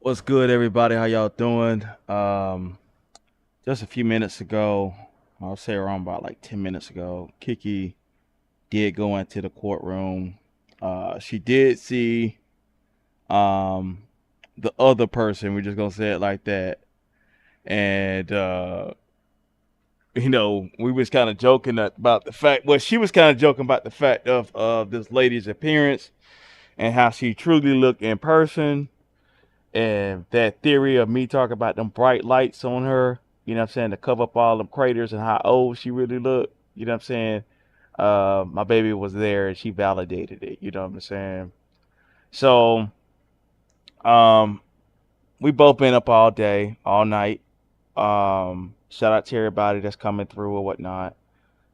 What's good, everybody? How y'all doing? Just a few minutes ago, I'll say around about like 10 minutes ago, Kiki did go into the courtroom. She did see um, the other person. We're just gonna say it like that. And we was kind of joking about the fact. Well, she was kind of joking about the fact of this lady's appearance and how she truly looked in person. And that theory of me talking about them bright lights on her, you know what I'm saying, to cover up all them craters and how old she really looked, you know what I'm saying? My baby was there and she validated it, you know what I'm saying? So, um, we both been up all day, all night. Shout out to everybody that's coming through or whatnot.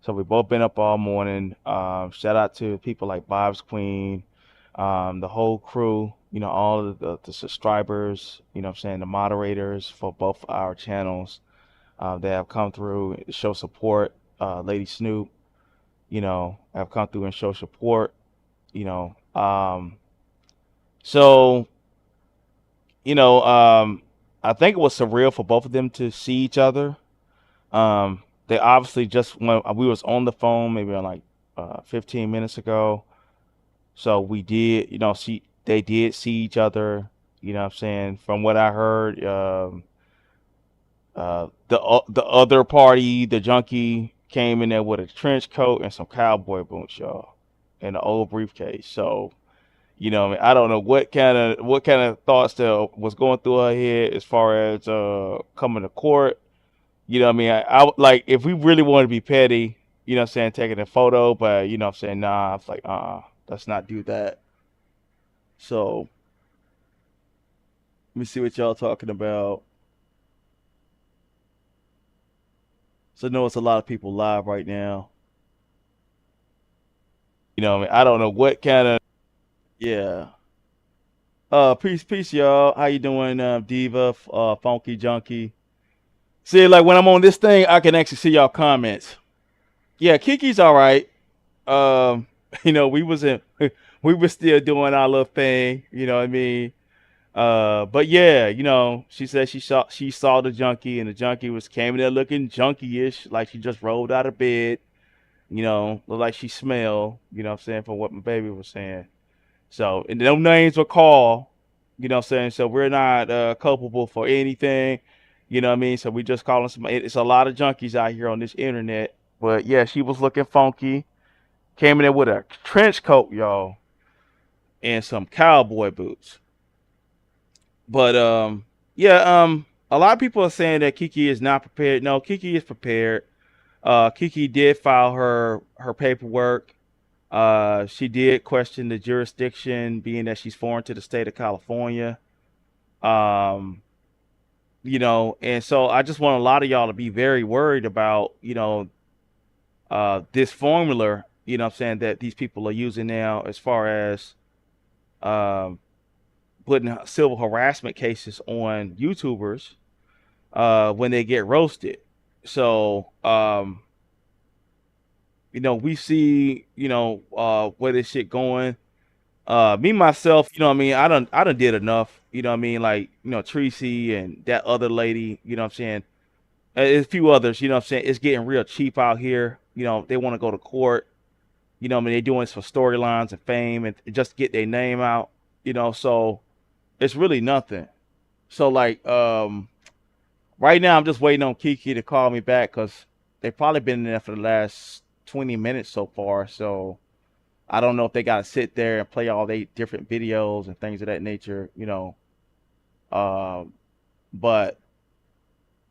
So we both been up all morning. Shout out to people like Bob's Queen, the whole crew, all of the subscribers, what I'm saying, the moderators for both our channels that have come through to show support. Lady Snoop, have come through and show support, you know. So, you know, um, I think it was surreal for both of them to see each other. They obviously just when we was on the phone maybe on like 15 minutes ago. So we did, see they did see each other. You know what I'm saying? From what I heard, the other party, the junkie, came in there with a trench coat and some cowboy boots, y'all, and an old briefcase. So I don't know what kind of thoughts that was going through her head as far as coming to court. I would like if we really want to be petty, what I'm saying, taking a photo, but what I'm saying, nah, it's like, let's not do that. So let me see what y'all talking about. So I know it's a lot of people live right now. I don't know what kind of yeah. Peace, y'all. How you doing, Diva, Funky Junkie? See, like when I'm on this thing, I can actually see y'all comments. Yeah, Kiki's all right. Um, we wasn't we were still doing our little thing. You know what I mean? But yeah, she said she saw the junkie, and the junkie was came in there looking junkie-ish, like she just rolled out of bed. Looked like she smelled. You know what I'm saying, from what my baby was saying. So, and no names were called. You know what I'm saying. So we're not culpable for anything. You know what I mean. So we just calling some. It's a lot of junkies out here on this internet. But yeah, she was looking funky. Came in there with a trench coat, y'all, and some cowboy boots. But yeah, a lot of people are saying that Kiki is not prepared. No, Kiki is prepared. Kiki did file her paperwork. She did question the jurisdiction, being that she's foreign to the state of California. Um, and so I just want a lot of y'all to be very worried about, this formula, what I'm saying, that these people are using now as far as um, putting civil harassment cases on YouTubers when they get roasted. So, we see, where this shit going. Me myself, what I mean, I done did enough, what I mean, like, Tracy and that other lady, what I'm saying, a few others, what I'm saying, it's getting real cheap out here. They want to go to court, I mean, they're doing this for storylines and fame and just get their name out, so it's really nothing. So like, right now I'm just waiting on Kiki to call me back because they've probably been in there for the last 20 minutes so far. So I don't know if they got to sit there and play all they different videos and things of that nature. Um, but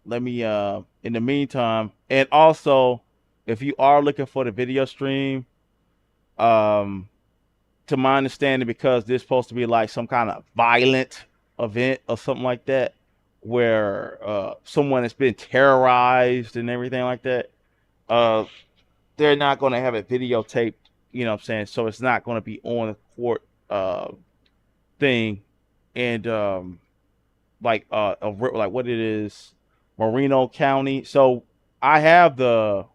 let me, in the meantime, and also, if you are looking for the video stream, um, to my understanding, because this is supposed to be like some kind of violent event or something like that, where someone has been terrorized and everything like that, uh, they're not going to have it videotaped. You know what I'm saying? So it's not going to be on the court thing, and like what it is, Moreno County. So I have the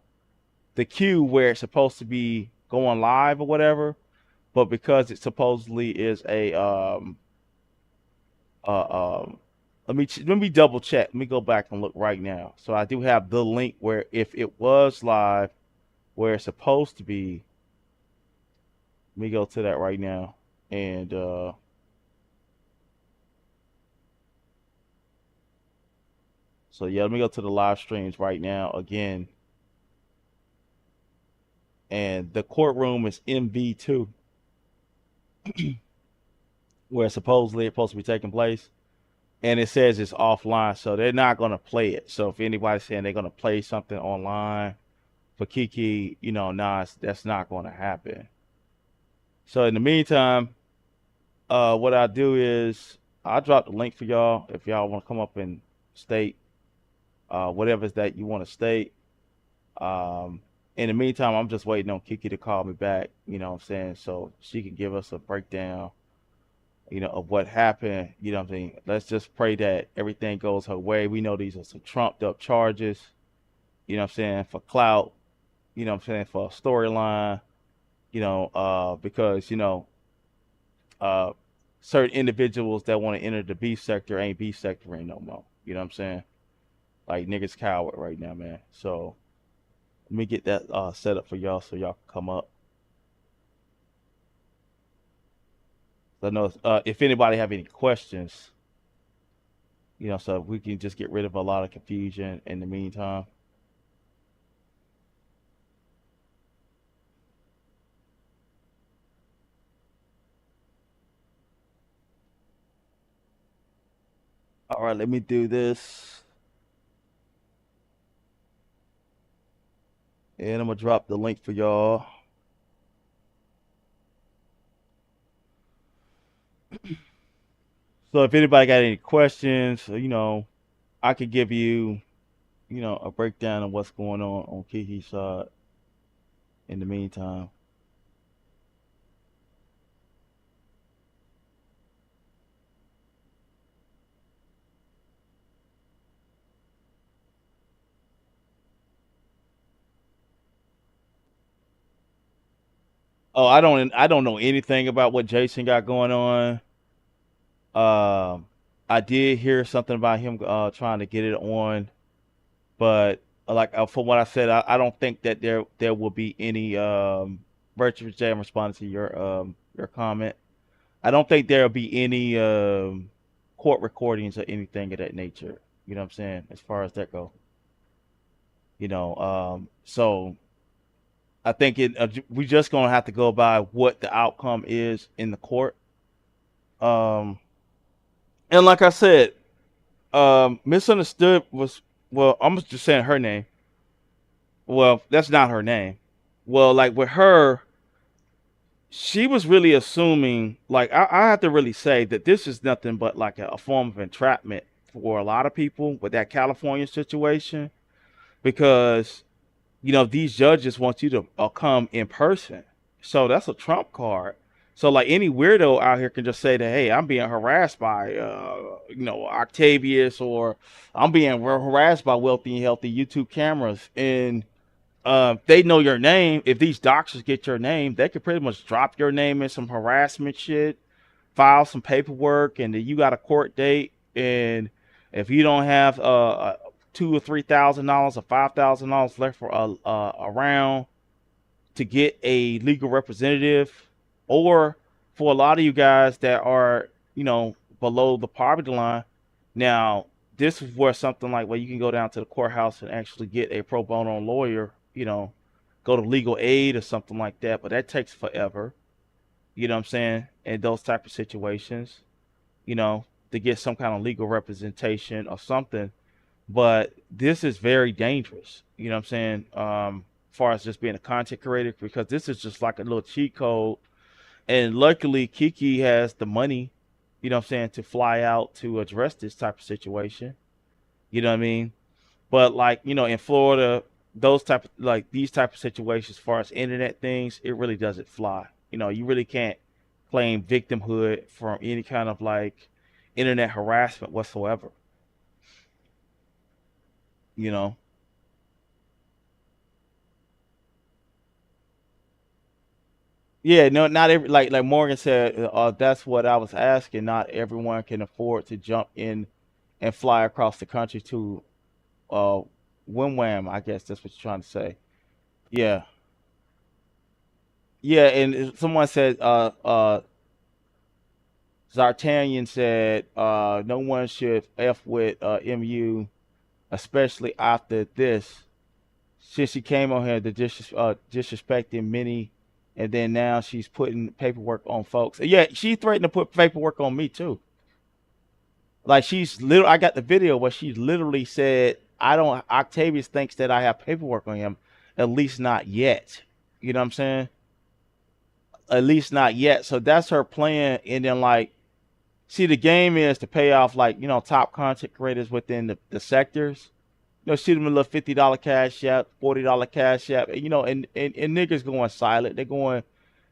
queue where it's supposed to be going live or whatever, but because it supposedly is a Uh, let me double check. Let me go back and look right now. So I do have the link where if it was live where it's supposed to be. Let me go to that right now. And so yeah, let me go to the live streams right now again. And the courtroom is MV2, where supposedly it's supposed to be taking place. And it says it's offline, so they're not gonna play it. So if anybody's saying they're gonna play something online for Kiki, nah, that's not gonna happen. So in the meantime, what I do is I drop the link for y'all if y'all want to come up and state whatever is that you want to state. Um, in the meantime, I'm just waiting on Kiki to call me back. You know what I'm saying? So she can give us a breakdown, of what happened. You know what I'm saying? Let's just pray that everything goes her way. We know these are some trumped up charges. You know what I'm saying? For clout. You know what I'm saying? For a storyline. Because uh, certain individuals that want to enter the beef sector ain't beef sector ain't no more. You know what I'm saying? Like niggas coward right now, man. So let me get that set up for y'all so y'all can come up. I know if anybody have any questions, so we can just get rid of a lot of confusion in the meantime. All right, let me do this, and I'm gonna drop the link for y'all. So if anybody got any questions, I could give you, a breakdown of what's going on Kiki's side in the meantime. Oh, I don't know anything about what Jason got going on. Um, I did hear something about him trying to get it on, but like from what I said, I don't think that there will be any virtual jam responding to your comment. I don't think there'll be any court recordings or anything of that nature. You know what I'm saying? As far as that go, so I think we just gonna have to go by what the outcome is in the court. Um, and like I said, misunderstood was, well, I'm just saying her name. Well, that's not her name. Well, like with her, she was really assuming, like, I have to really say that this is nothing but like a form of entrapment for a lot of people with that California situation, because these judges want you to come in person. So that's a trump card. So like any weirdo out here can just say that, hey, I'm being harassed by Octavius, or I'm being harassed by wealthy and healthy YouTube cameras, and they know your name. If these doctors get your name, they could pretty much drop your name in some harassment shit, file some paperwork, and then you got a court date. And if you don't have $2,000 or $3,000 or $5,000 left for around to get a legal representative, or for a lot of you guys that are below the poverty line, now this is where something like where you can go down to the courthouse and actually get a pro bono lawyer, go to legal aid or something like that, but that takes forever. You know what I'm saying? In those type of situations, you know, to get some kind of legal representation or something. But this is very dangerous. You know what I'm saying? As far as just being a content creator, because this is just like a little cheat code. And luckily, Kiki has the money, you know what I'm saying, to fly out to address this type of situation. You know what I mean? But like, in Florida, those type of like these type of situations, as far as internet things, it really doesn't fly. You really can't claim victimhood from any kind of like internet harassment whatsoever. You know, Yeah, no, not every like Morgan said. That's what I was asking. Not everyone can afford to jump in and fly across the country to uh Wim Wham. I guess that's what you're trying to say. Yeah, yeah. And someone said Zartanian said no one should f with MU, especially after this. Since she came on here, disrespecting many, and then now she's putting paperwork on folks. Yeah, she threatened to put paperwork on me too. Like she's little. I got the video where she literally said, "I don't." Octavius thinks that I have paperwork on him. At least not yet. You know what I'm saying? At least not yet. So that's her plan. And then like, see, the game is to pay off like top content creators within the sectors. Shoot them a little $50 cash app, $40 cash app. And niggas going silent. They're going.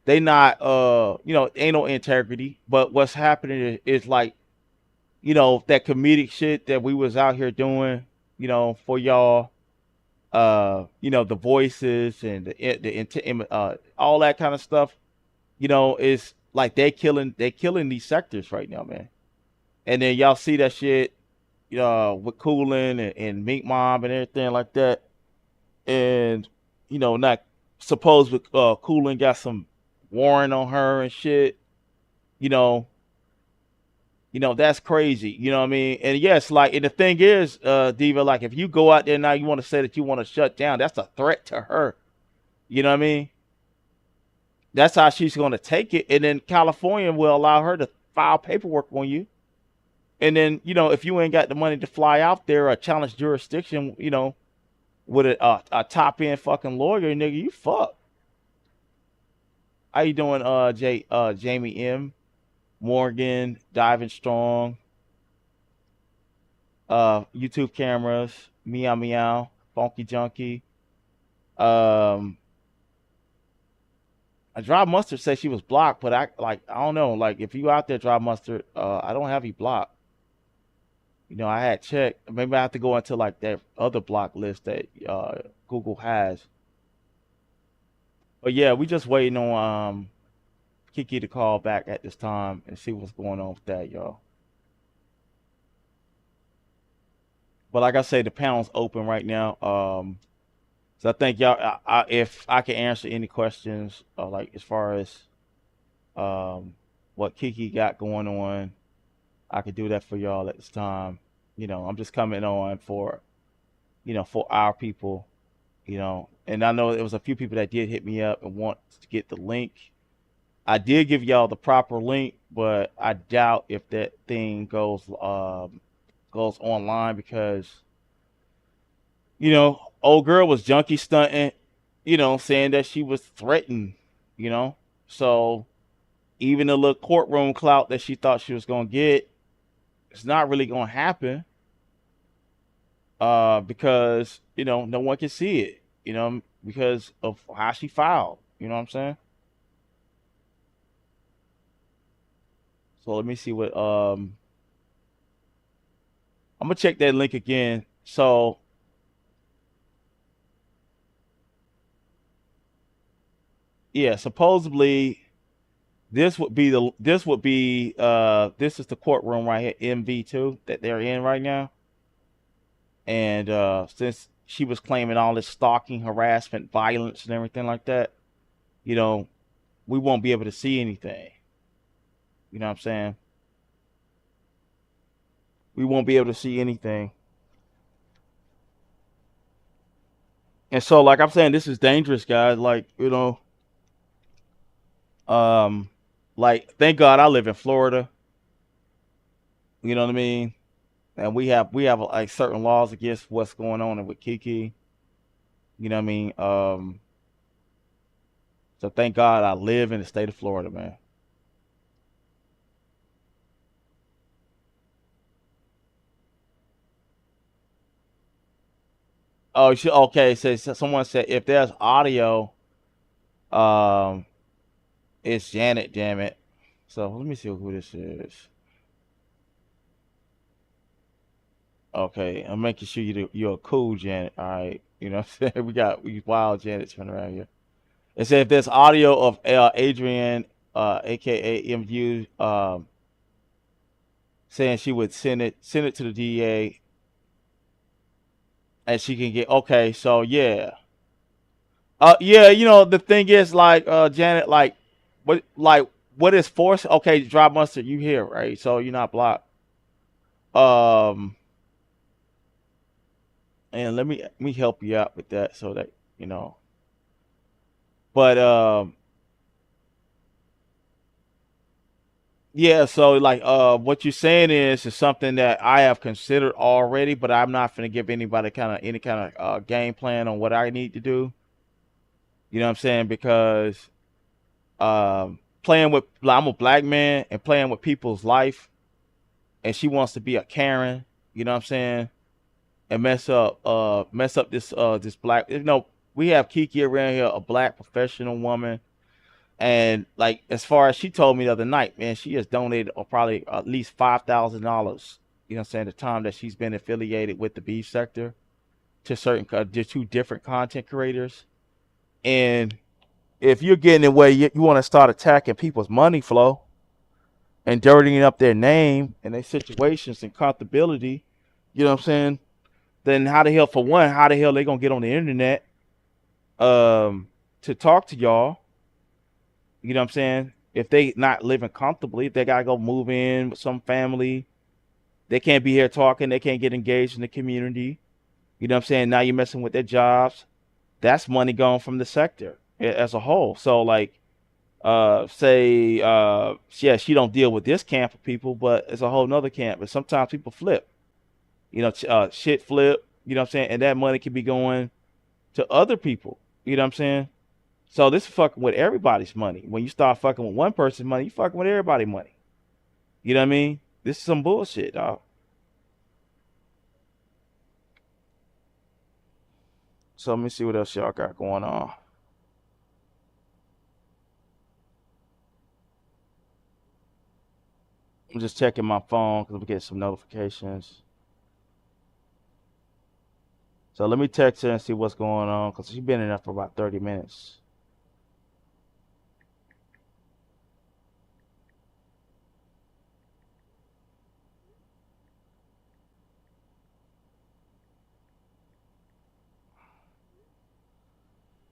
They not. Ain't no integrity. But what's happening is like that comedic shit that we was out here doing, for y'all, the voices and all that kind of stuff, is like they killing these sectors right now, man. And then y'all see that shit, with Coolin and Mink Mob and everything like that, and not supposed with Coolin got some warrant on her and shit, you know, that's crazy. You know what I mean? And yes, like, and the thing is, Diva, like, if you go out there now, you want to say that you want to shut down, that's a threat to her. You know what I mean? That's how she's going to take it. And then California will allow her to file paperwork on you. And then, if you ain't got the money to fly out there or challenge jurisdiction, with a top end fucking lawyer, nigga, you fuck. How you doing, Jamie M, Morgan, Diving Strong, YouTube cameras, meow meow, funky junkie. Um, a dry mustard said she was blocked, but I don't know. Like if you out there, dry mustard, I don't have you blocked. I had checked. Maybe I have to go into like that other block list that Google has. But yeah, we just waiting on Kiki to call back at this time and see what's going on with that, y'all. But like I say, the panel's open right now. So I think y'all, if I can answer any questions, like as far as what Kiki got going on, I could do that for y'all at this time. I'm just coming on for our people, and I know there was a few people that did hit me up and want to get the link. I did give y'all the proper link, but I doubt if that thing goes online because old girl was junkie stunting, saying that she was threatened, you know. So even the little courtroom clout that she thought she was gonna get, it's not really gonna happen. Because no one can see it, because of how she filed. You know what I'm saying? So let me see what I'm gonna check that link again. So yeah, supposedly this is the courtroom right here, MV2 that they're in right now. And since she was claiming all this stalking, harassment, violence, and everything like that, you know, we won't be able to see anything. You know what I'm saying? We won't be able to see anything. And so, like I'm saying, this is dangerous, guys. Like, um, like thank God I live in Florida. You know what I mean? And we have like certain laws against what's going on with Kiki. You know what I mean? So thank God I live in the state of Florida, man. Oh, okay. So someone said if there's audio, um, it's Janet. Damn it. So let me see who this is. Okay, I'm making sure you're a cool Janet. All right, you know what I'm saying? We wild Janets running around here. It said if there's audio of Adrian, aka MU, saying she would send it to the DA, and she can get okay. So yeah, yeah. You know the thing is like Janet, what is force? Okay, drop mustard. You here, right? So you're not blocked. Um, and let me help you out with that so that you know. But yeah, so like what you're saying is something that I have considered already, but I'm not gonna give anybody any kind of game plan on what I need to do. You know what I'm saying? Because playing with like, I'm a black man and playing with people's life, and she wants to be a Karen. You know what I'm saying? And mess up this black. You know, we have Kiki around here, a black professional woman. And like as far as she told me the other night, man, she has donated probably at least $5,000. You know what I'm saying? The time that she's been affiliated with the beef sector to certain to two different content creators. And if you're getting in the way, you want to start attacking people's money flow and dirtying up their name and their situations and comfortability. You know what I'm saying? Then how the hell, for one, how the hell they gonna get on the internet to talk to y'all? You know what I'm saying? If they not living comfortably, if they gotta go move in with some family, they can't be here talking, they can't get engaged in the community. You know what I'm saying? Now you're messing with their jobs. That's money gone from the sector as a whole. So like say yeah, she don't deal with this camp of people, but it's a whole nother camp. But sometimes people flip. You know, shit flip, you know what I'm saying? And that money can be going to other people. You know what I'm saying? So this is fucking with everybody's money. When you start fucking with one person's money, you fucking with everybody's money. You know what I mean? This is some bullshit, dog. So let me see what else y'all got going on. I'm just checking my phone because I'm getting some notifications. So let me text her and see what's going on because she's been in there for about 30 minutes.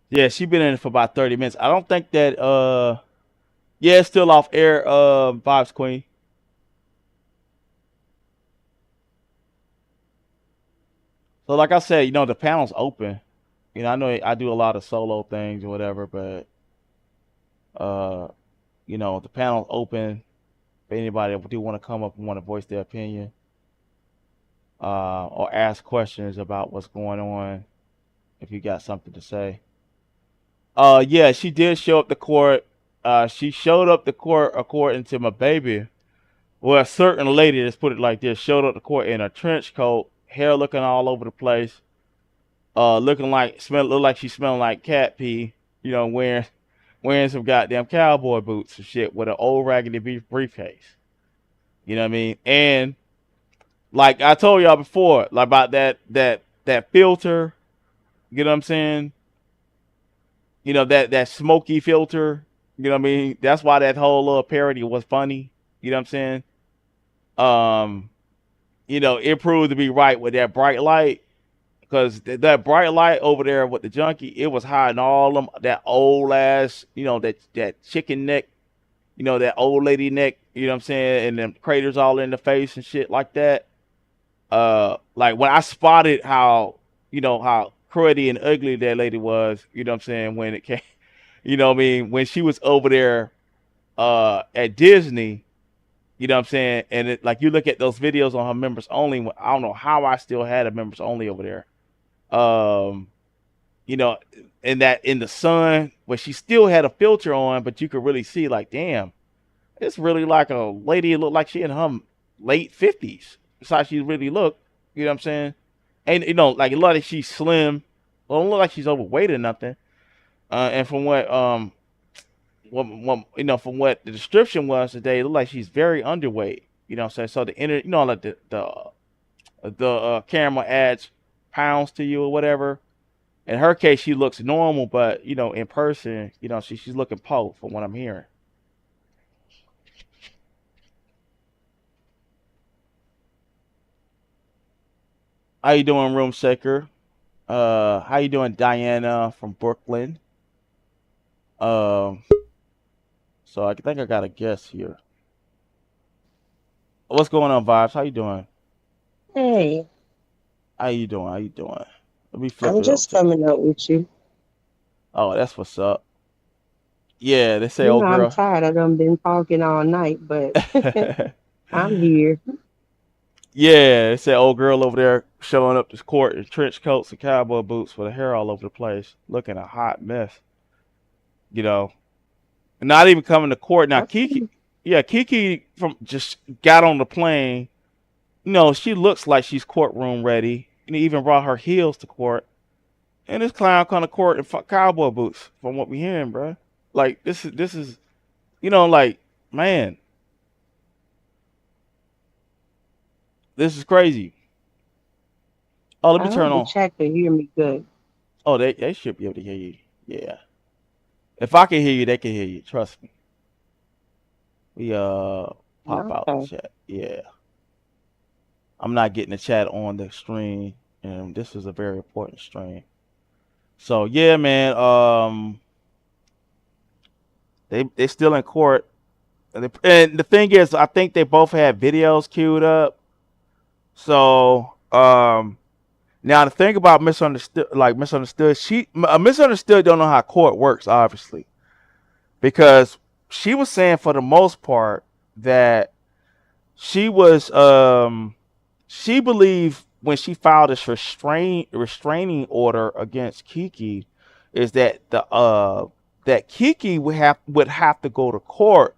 Yeah, she been in it for about 30 minutes. I don't think that yeah, it's still off air, Vibes Queen. So like I said, you know, the panel's open. You know, I know I do a lot of solo things or whatever, but uh, you know, the panel's open for anybody that do want to come up and want to voice their opinion, or ask questions about what's going on if you got something to say. Yeah, she did show up to court. She showed up to court according to my baby. Well, a certain lady, let's put it like this, showed up to court in a trench coat, hair looking all over the place, look like she smelling like cat pee, you know, wearing some goddamn cowboy boots and shit with an old raggedy briefcase. You know what I mean? And like I told y'all before, like about that filter, you know what I'm saying? You know, that smoky filter, you know what I mean? That's why that whole little parody was funny. You know what I'm saying? Um, you know, it proved to be right with that bright light. Because that bright light over there with the junkie, it was hiding all them that old ass, you know, that chicken neck, you know, that old lady neck, you know what I'm saying, and them craters all in the face and shit like that. Like when I spotted how, you know, how cruddy and ugly that lady was, you know what I'm saying, when it came, you know what I mean, when she was over there at Disney, you know what I'm saying, and it, like you look at those videos on her members only, I don't know how I still had a members only over there. Um, you know, in the sun, where she still had a filter on, but you could really see like, damn, it's really like a lady. It looked like she in her late 50s. That's how she really looked. You know what I'm saying? And you know, like a lot of she's slim. Well, don't look like she's overweight or nothing. And from what you know, from what the description was today, it looked like she's very underweight. You know what I'm saying? So the inner, you know, like the camera adds pounds to you or whatever. In her case, she looks normal, but in person, she's looking po from what I'm hearing. How you doing, Room Shaker? How you doing, Diana from Brooklyn? Um, so I think I got a guess here. What's going on, Vibes? How you doing? Hey, How you doing? How you doing? Let me flip I'm it over just to. coming up with you. Oh, that's what's up. Yeah, they say, You old know, I'm girl. tired. I done been talking all night, but I'm here. Yeah, they say old girl over there showing up to court in trench coats and cowboy boots with her hair all over the place, looking a hot mess. You know, not even coming to court now. I Kiki, see. yeah, Kiki from just got on the plane. She looks like she's courtroom ready, and even brought her heels to court. And this clown come to court in cowboy boots, from what we hearing, bro. Like this is like, man, this is crazy. Oh, let me I turn hope the on. chat can hear me good. Oh, they should be able to hear you. Yeah, if I can hear you, they can hear you. Trust me. We pop out the Okay. chat. Yeah, I'm not getting the chat on the stream, and this is a very important stream. So yeah, man. They still in court, and the thing is, I think they both had videos queued up. So now the thing about misunderstood, misunderstood don't know how court works, obviously, because she was saying for the most part that she was she believed when she filed this restraining order against Kiki is that that Kiki would have to go to court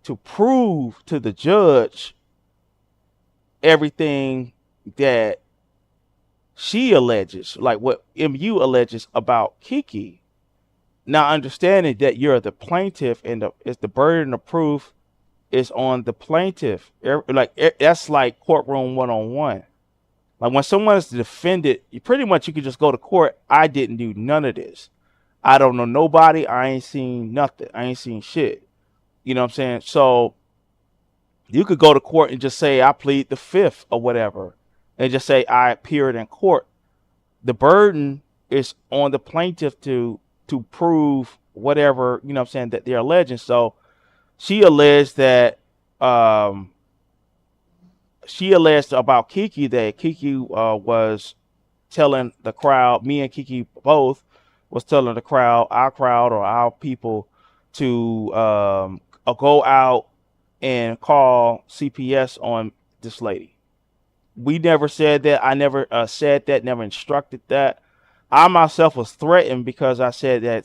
to prove to the judge everything that she alleges, like what MU alleges about Kiki. Now, understanding that you're the plaintiff and it's the burden of proof is on the plaintiff. That's like courtroom 101. Like when someone is defended, you can just go to court. I didn't do none of this. I don't know nobody. I ain't seen nothing. I ain't seen shit. You know what I'm saying? So you could go to court and just say I plead the fifth or whatever, and just say I appeared in court. The burden is on the plaintiff to prove whatever, what I'm saying, that they're alleging. So she alleged that um she alleged about Kiki that Kiki was telling the crowd, me and Kiki both was telling the crowd, our crowd or our people, to go out and call CPS on this lady. We never said that. I never said that. Never instructed that. I myself was threatened because I said that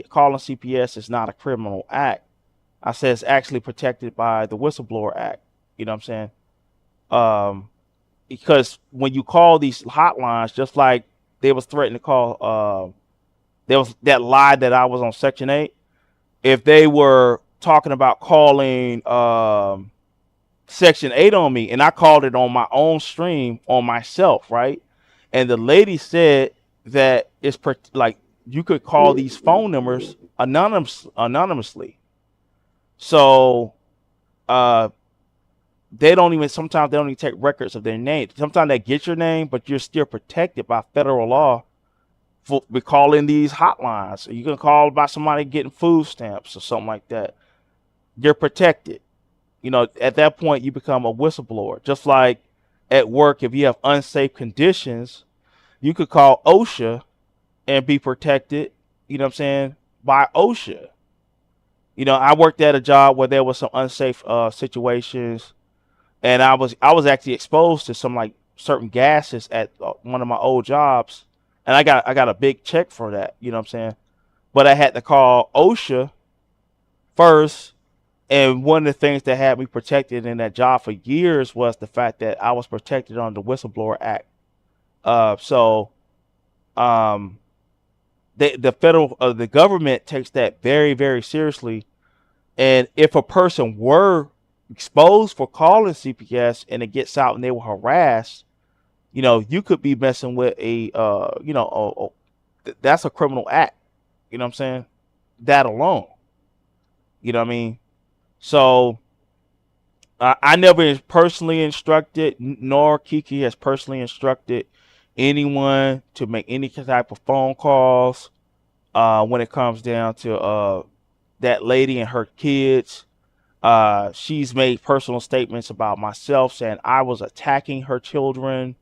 calling CPS is not a criminal act. I said it's actually protected by the Whistleblower Act. You know what I'm saying? Um, because when you call these hotlines, just like they was threatening to call, there was that lie that I was on Section 8. If they were talking about calling Section 8 on me, and I called it on my own stream on myself, right? And the lady said that like you could call these phone numbers anonymously. So uh, sometimes they don't even take records of their name. Sometimes they get your name, but you're still protected by federal law for calling these hotlines. You can call about somebody getting food stamps or something like that. You're protected. At that point you become a whistleblower. Just like at work, if you have unsafe conditions, you could call OSHA and be protected, you know what I'm saying, by OSHA. I worked at a job where there was some unsafe situations, and I was actually exposed to some like certain gases at one of my old jobs, and I got a big check for that, you know what I'm saying? But I had to call OSHA first. And one of the things that had me protected in that job for years was the fact that I was protected under the Whistleblower Act. So um, the government takes that very, very seriously. And if a person were exposed for calling CPS and it gets out and they were harassed, you could be messing with that's a criminal act. You know what I'm saying? That alone. You know what I mean? So I never personally instructed, nor Kiki has personally instructed anyone to make any type of phone calls when it comes down to that lady and her kids. She's made personal statements about myself saying I was attacking her children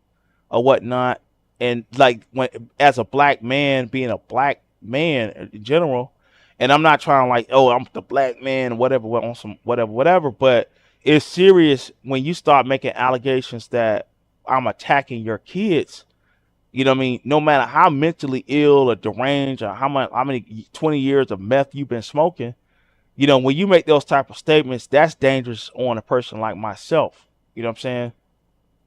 or whatnot. And like when as a black man, being a black man in general, and I'm not trying to like, oh, I'm the black man, whatever, on some whatever, but it's serious when you start making allegations that I'm attacking your kids. You know what I mean? No matter how mentally ill or deranged or how many 20 years of meth you've been smoking, when you make those type of statements, that's dangerous on a person like myself. You know what I'm saying?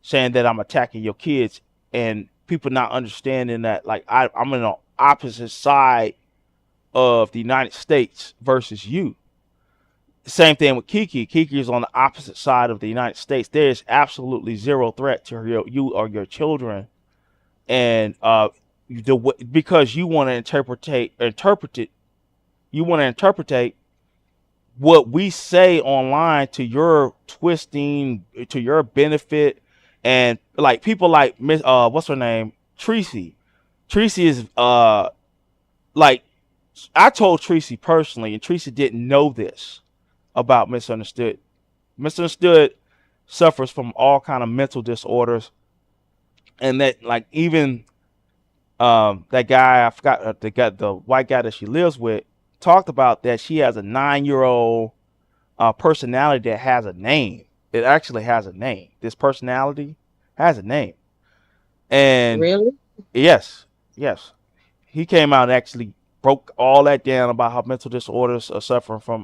Saying that I'm attacking your kids and people not understanding that like I'm in the opposite side of the United States versus you. Same thing with Kiki. Kiki is on the opposite side of the United States. There is absolutely zero threat to you or your children, and because you want to interpret it, you want to interpret what we say online to your twisting, to your benefit, and like people like Miss what's her name, Tracy. Tracy is like I told Tracy personally, and Tracy didn't know this about Misunderstood. Misunderstood suffers from all kind of mental disorders, and that like even that guy I forgot the white guy that she lives with talked about that she has a 9-year-old personality that has a name. It actually has a name. This personality has a name. And Really? yes, yes, he came out and actually broke all that down about how mental disorders are suffering from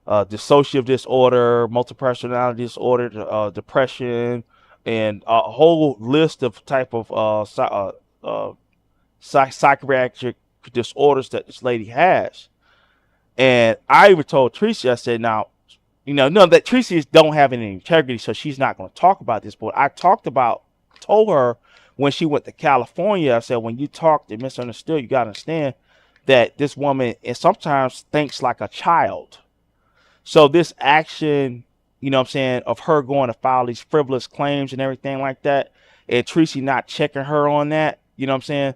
dissociative disorder, multiple personality disorder, depression, and a whole list of type of psychiatric disorders that this lady has. And I even told Tracy, I said, now, no, that Tracy don't have any integrity, so she's not going to talk about this. But I told her when she went to California, I said, when you talk to Misunderstood, you got to understand that this woman is sometimes thinks like a child. So this action, what I'm saying, of her going to file these frivolous claims and everything like that, and Tracy not checking her on that, what I'm saying,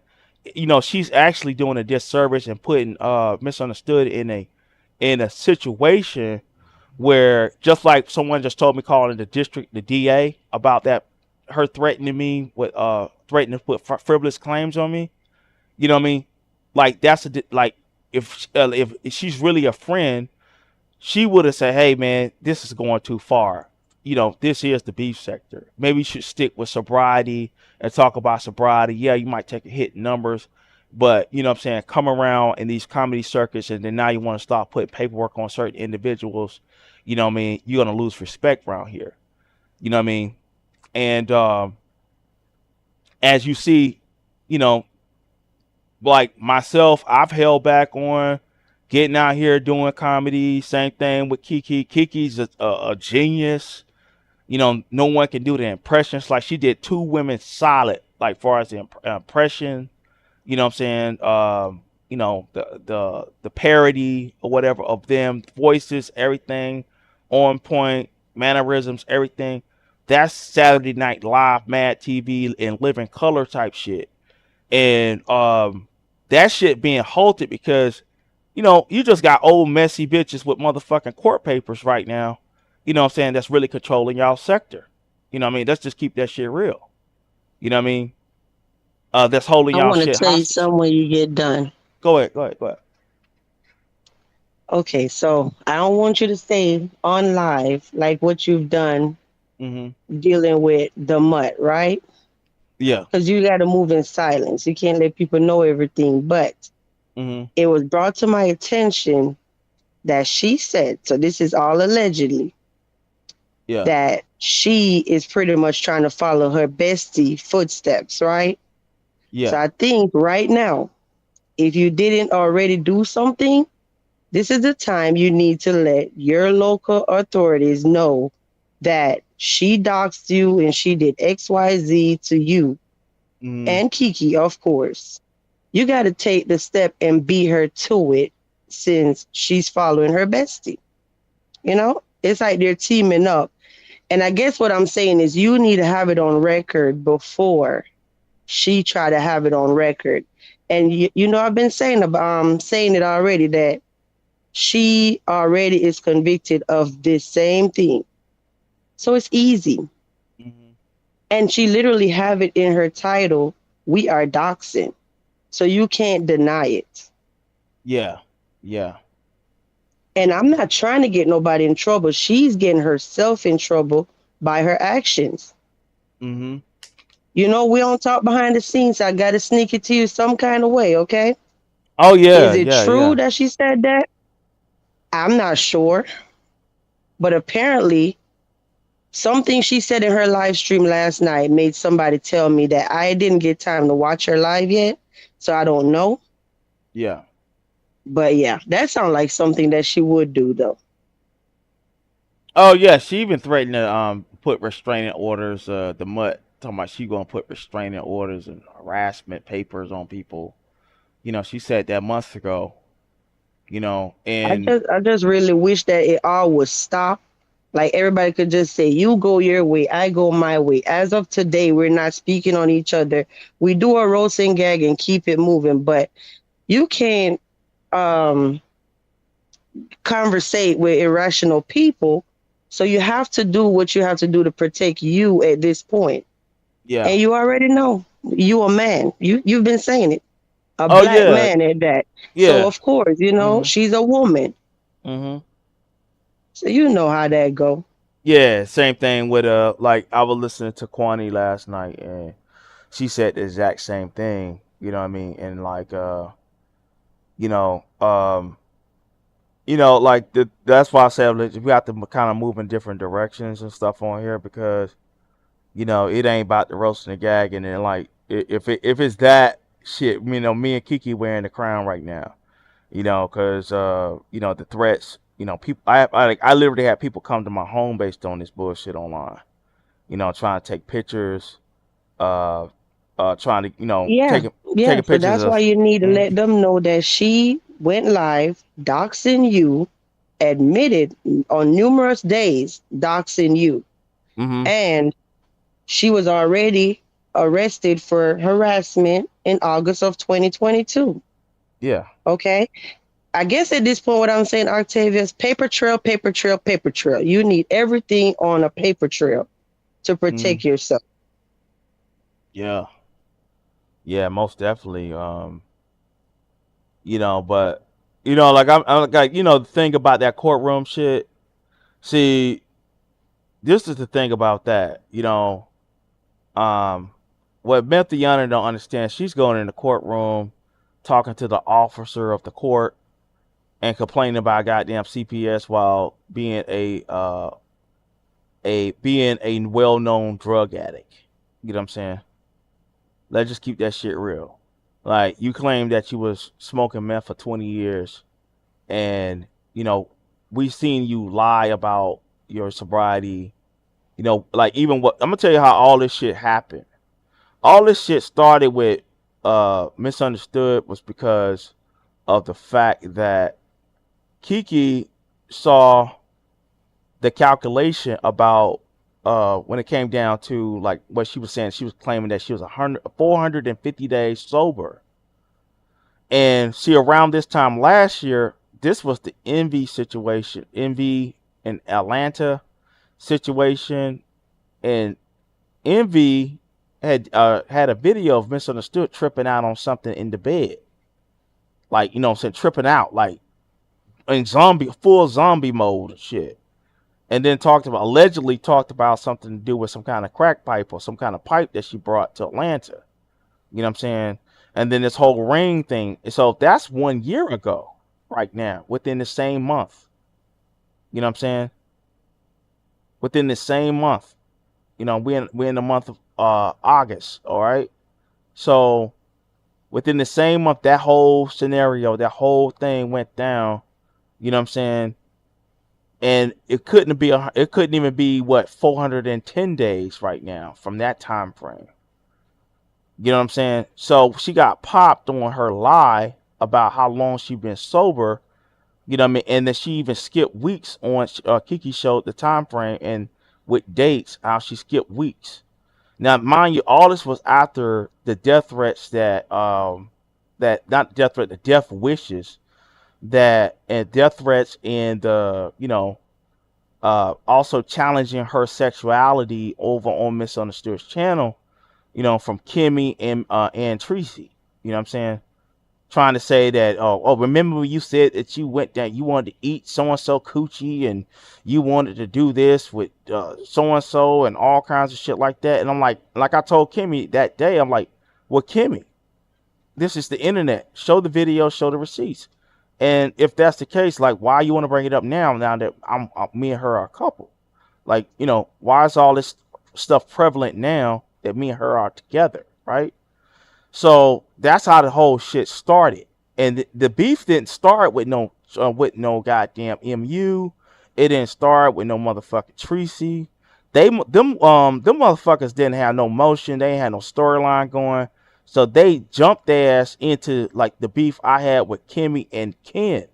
she's actually doing a disservice and putting Misunderstood in a situation where, just like someone just told me calling the DA about that, her threatening me with threatening to put frivolous claims on me. You know what I mean? Like that's like if she's really a friend, she would have said, "Hey man, this is going too far. This is the beef sector. Maybe you should stick with sobriety and talk about sobriety. Yeah, you might take a hit in numbers, but what I'm saying, come around in these comedy circuits and then now you want to start putting paperwork on certain individuals. What I mean? You're gonna lose respect around here. You know what I mean? And as you see, you know, like myself, I've held back on getting out here doing comedy. Same thing with Kiki. Kiki's a genius. No one can do the impressions. Like she did two women solid, like far as the impression. You know what I'm saying? The parody or whatever of them, voices, everything on point, mannerisms, everything. That's Saturday Night Live, Mad TV, and Living Color type shit. And that shit being halted because you just got old messy bitches with motherfucking court papers right now. You know what I'm saying? That's really controlling y'all sector. You know what I mean? Let's just keep that shit real. You know what I mean? That's holding I y'all want to shit tell you hostage. something when you get done. Go ahead, go ahead, go ahead. Okay, so I don't want you to stay on live like what you've done Mm-hmm. dealing with the mutt, right? Yeah. Because you got to move in silence. You can't let people know everything. But Mm-hmm. it was brought to my attention that she said, so this is all allegedly, Yeah. that she is pretty much trying to follow her bestie footsteps, right? So Yeah. I think right now, if you didn't already do something, this is the time you need to let your local authorities know that she doxed you and she did XYZ to you Mm-hmm. and Kiki, of course. you got to take the step and beat her to it since she's following her bestie. You know, it's like they're teaming up. And I guess what I'm saying is you need to have it on record before she try to have it on record. And you know, I've been saying about saying it already that she already is convicted of this same thing. So it's easy. Hmm. And she literally have it in her title, we are doxing. So you can't deny it. Yeah. Yeah. And I'm not trying to get nobody in trouble. She's getting herself in trouble by her actions. Hmm. You know, we don't talk behind the scenes. So I got to sneak it to you some kind of way, okay? Oh yeah. Is it Yeah. true Yeah. that she said that? I'm not sure. But apparently, something she said in her live stream last night made somebody tell me that I didn't get time to watch her live yet. So I don't know. Yeah. But yeah, that sounds like something that she would do, though. Oh yeah. She even threatened to put restraining orders. The mutt talking about she gonna put restraining orders and harassment papers on people. She said that months ago. And I just really wish that it all would stop. Like everybody could just say, "You go your way, I go my way." As of today, we're not speaking on each other. We do a roast and gag and keep it moving, but you can't um, conversate with irrational people. So you have to do what you have to do to protect you at this point. yeah. And you already know you a man. You've been saying it, a Oh black yeah. man at that. So Yeah. of course, you know Hmm. she's a woman. Hmm. So you know how that go. Yeah. Same thing with like I was listening to Kwani last night and she said the exact same thing. You know what I mean? And like you know, um, like that's why I said like, we have to kind of move in different directions and stuff on here because it ain't about the roast and the gag and then like if it's that shit, me and Kiki wearing the crown right now. Because the threats, people, I literally had people come to my home based on this bullshit online. Trying to take pictures, uh, trying to, Yeah, yeah. taking So pictures that's why of. you need to Mm, let them know that she went live, doxing you, admitted on numerous days, doxing you, mm-hmm. and she was already arrested for harassment in August of 2022. Yeah. Okay. I guess at this point, what I'm saying, Octavius, paper trail, paper trail, paper trail. You need everything on a paper trail to Mm, protect yourself. yeah. Yeah. Most definitely. But like I'm like the thing about that courtroom shit. See, this is the thing about that. Um, what Methiana don't understand, she's going in the courtroom, talking to the officer of the court, and complaining about goddamn CPS while being a well known drug addict. You know what I'm saying? Let's just keep that shit real. Like you claim that you was smoking meth for 20 years, and you know we seen you lie about your sobriety. Like even what I'm gonna tell you how all this shit happened. All this shit started with misunderstood was because of the fact that Kiki saw the calculation about when it came down to like what she was saying. She was claiming that she was 450 days sober. And see, around this time last year, this was the Envy situation, Envy in Atlanta situation, and Envy had a video of Misunderstood tripping out on something in the bed, like I'm saying, tripping out, like in full zombie mode and shit. And then allegedly talked about something to do with some kind of crack pipe or some kind of pipe that she brought to Atlanta. You know what I'm saying? And then this whole ring thing. So that's 1 year ago, right now, within the same month. You know what I'm saying? Within the same month. We're in the month of August. All right. So within the same month, that whole scenario, that whole thing went down. You know what I'm saying? And it couldn't even be what 410 days right now from that time frame. You know what I'm saying? So she got popped on her lie about how long she been sober. You know what I mean? And then she even skipped weeks on Kiki showed the time frame and with dates how she skipped weeks. Now, mind you, all this was after the death threats that not death threat, the death wishes that and death threats and also challenging her sexuality over on Misunderstood's channel, from Kimmy and Tracy. You know what I'm saying? Trying to say that, remember when you said that you went down, you wanted to eat so and so coochie, and you wanted to do this with so and so, and all kinds of shit like that. And I'm like I told Kimmy that day, I'm like, well, Kimmy, this is the internet. Show the video, show the receipts. And if that's the case, like, why you want to bring it up now that me and her are a couple? Like, why is all this stuff prevalent now that me and her are together, right? So that's how the whole shit started. And the beef didn't start with no goddamn MU. It didn't start with no motherfucking Tracy. Them motherfuckers didn't have no motion. They ain't had no storyline going. So they jumped their ass into like the beef I had with Kimmy and Ken.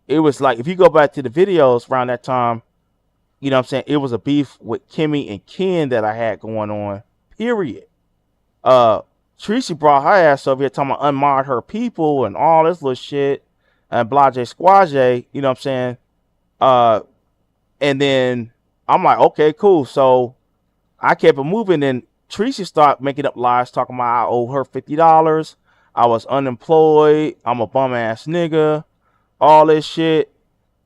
It was like, if you go back to the videos around that time, you know what I'm saying? It was a beef with Kimmy and Ken that I had going on. Period. uh Tracy brought her ass over here talking about unmarred her people and all this little shit and blase squaje, you know what I'm saying? Uh and then I'm like, okay, cool. So I kept it moving, and Tracy started making up lies talking about I owe her $50. I was unemployed. I'm a bum ass nigga. All this shit.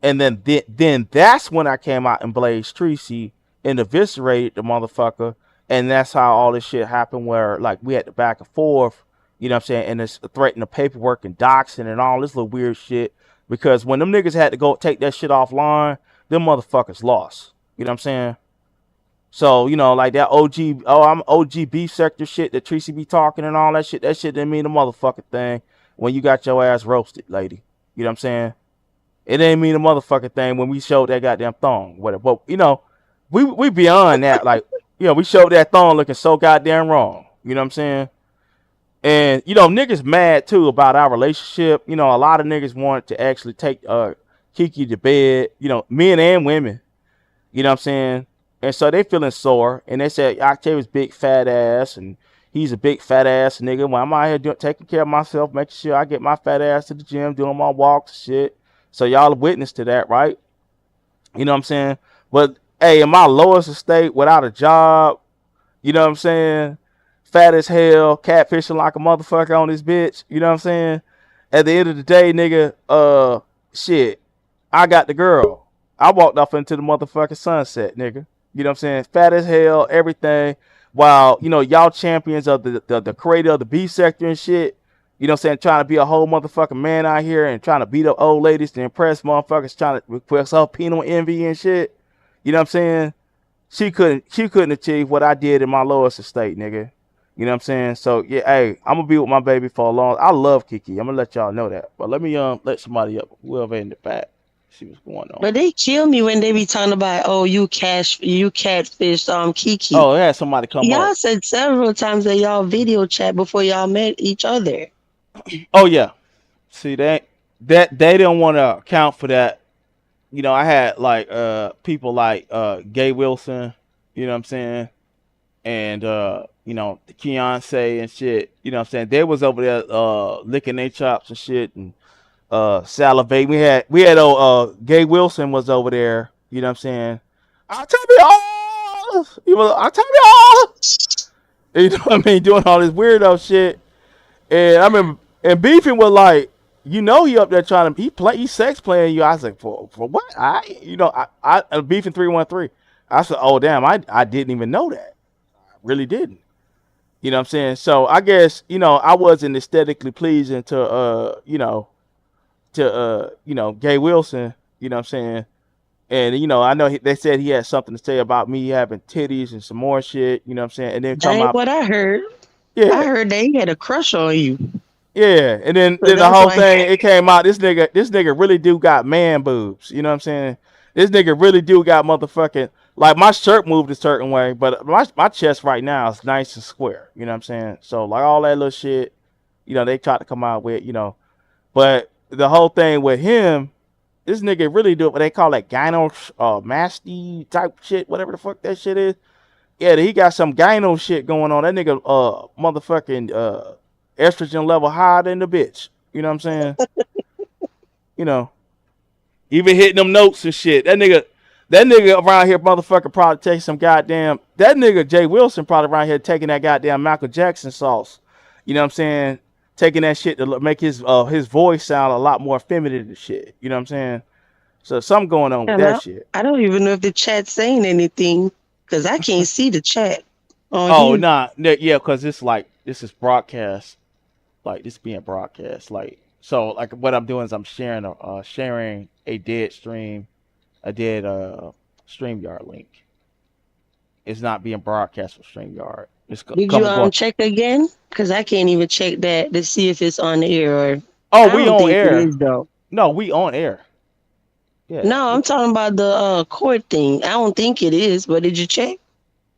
And then that's when I came out and blazed Tracy and eviscerated the motherfucker. And that's how all this shit happened, where like we had the back and forth, you know what I'm saying? And it's threatening the paperwork and doxing and all this little weird shit. Because when them niggas had to go take that shit offline, them motherfuckers lost. You know what I'm saying? So, like that I'm OG beef sector shit that Tracy be talking and all that shit didn't mean a motherfucking thing when you got your ass roasted, lady. You know what I'm saying? It didn't mean a motherfucking thing when we showed that goddamn thong. Whatever. But we beyond that. Like, we showed that thong looking so goddamn wrong. You know what I'm saying? And niggas mad too about our relationship. A lot of niggas wanted to actually take Kiki to bed. Men and women. You know what I'm saying? And so they feeling sore. And they said Octavius big fat ass, and he's a big fat ass nigga. When I'm out here taking care of myself, making sure I get my fat ass to the gym, doing my walks and shit. So y'all are witness to that, right? You know what I'm saying? But hey, in my lowest estate, without a job, you know what I'm saying? Fat as hell, catfishing like a motherfucker on this bitch. You know what I'm saying? At the end of the day, nigga, shit, I got the girl. I walked off into the motherfucking sunset, nigga. You know what I'm saying? Fat as hell, everything. While, y'all champions of the creator of the B sector and shit, you know what I'm saying, trying to be a whole motherfucking man out here and trying to beat up old ladies to impress motherfuckers, trying to request her penal envy and shit. You know what I'm saying? She couldn't achieve what I did in my lowest estate, nigga. You know what I'm saying? So yeah, hey, I'm gonna be with my baby for a long. I love Kiki. I'm gonna let y'all know that. But let me let somebody up, whoever in the back, see what's going on. But they kill me when they be talking about, oh, you catfish Kiki. Oh, yeah, somebody come up. Y'all said several times that y'all video chat before y'all met each other. Oh yeah. See that they don't want to account for that. I had like people like Gay Wilson, you know what I'm saying? And the Keonce and shit, you know what I'm saying? They was over there licking their chops and shit and salivating. We had Gay Wilson was over there, you know what I'm saying? I'll tell you all. I'll tell you all. You know what I mean? Doing all this weirdo shit. And I remember and beefing was like, he up there trying to he sex playing you. I was like, for what? I beefing 313. I said, oh damn, I didn't even know that. I really didn't. You know what I'm saying? So I guess, I wasn't aesthetically pleasing to Gay Wilson, you know what I'm saying? And I know they said he had something to say about me having titties and some more shit, you know what I'm saying? And then That talking ain't about what I heard. I yeah, heard they had a crush on you. yeah, and then, So then the that's whole why. thing it came out. This nigga really do got man boobs. You know what I'm saying? This nigga really do got motherfucking like my shirt moved a certain way, but my chest right now is nice and square. You know what I'm saying? So like all that little shit, they tried to come out with, but the whole thing with him, this nigga really do what they call that gyno masty type shit, whatever the fuck that shit is. Yeah, he got some gyno shit going on. That nigga motherfucking estrogen level higher than the bitch. You know what I'm saying? You know, even hitting them notes and shit. That nigga around here motherfucker probably take some goddamn that nigga Jay Wilson probably around here taking that goddamn Michael Jackson sauce. You know what I'm saying? Taking that shit to make his voice sound a lot more feminine and shit. You know what I'm saying? So something going on with And that I, shit. I don't even know if the chat's saying anything because I can't see the chat on Oh here. nah, yeah, because it's like this is broadcast, like this being broadcast, like so like what I'm doing is I'm sharing a dead stream, a dead StreamYard link. It's not being broadcast from StreamYard. It's Did you coming going. check again? Because I can't even check that to see if it's on the air or Oh, I we don't on think it air. is though. No, we on air. Yeah. No, I'm talking about the court thing. I don't think it is, but did you check?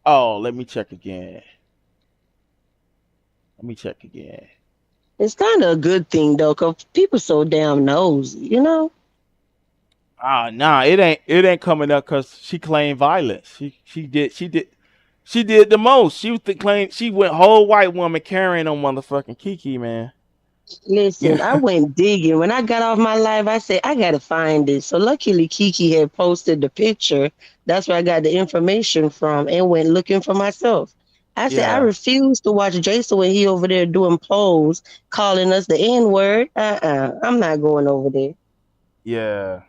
Oh, let me check again. Let me check again. It's kind of a good thing though, cause people so damn nosy, you know. Ah, nah, it ain't coming up because she claimed violence. She did the most. She went whole white woman carrying on motherfucking Kiki, man. Listen, I Yeah, went digging. When I got off my live, I said, I gotta find this. So luckily Kiki had posted the picture. That's where I got the information from and went looking for myself. I said, I yeah, refuse to watch Jason when he over there doing polls, calling us the N-word. I'm not going over there. yeah,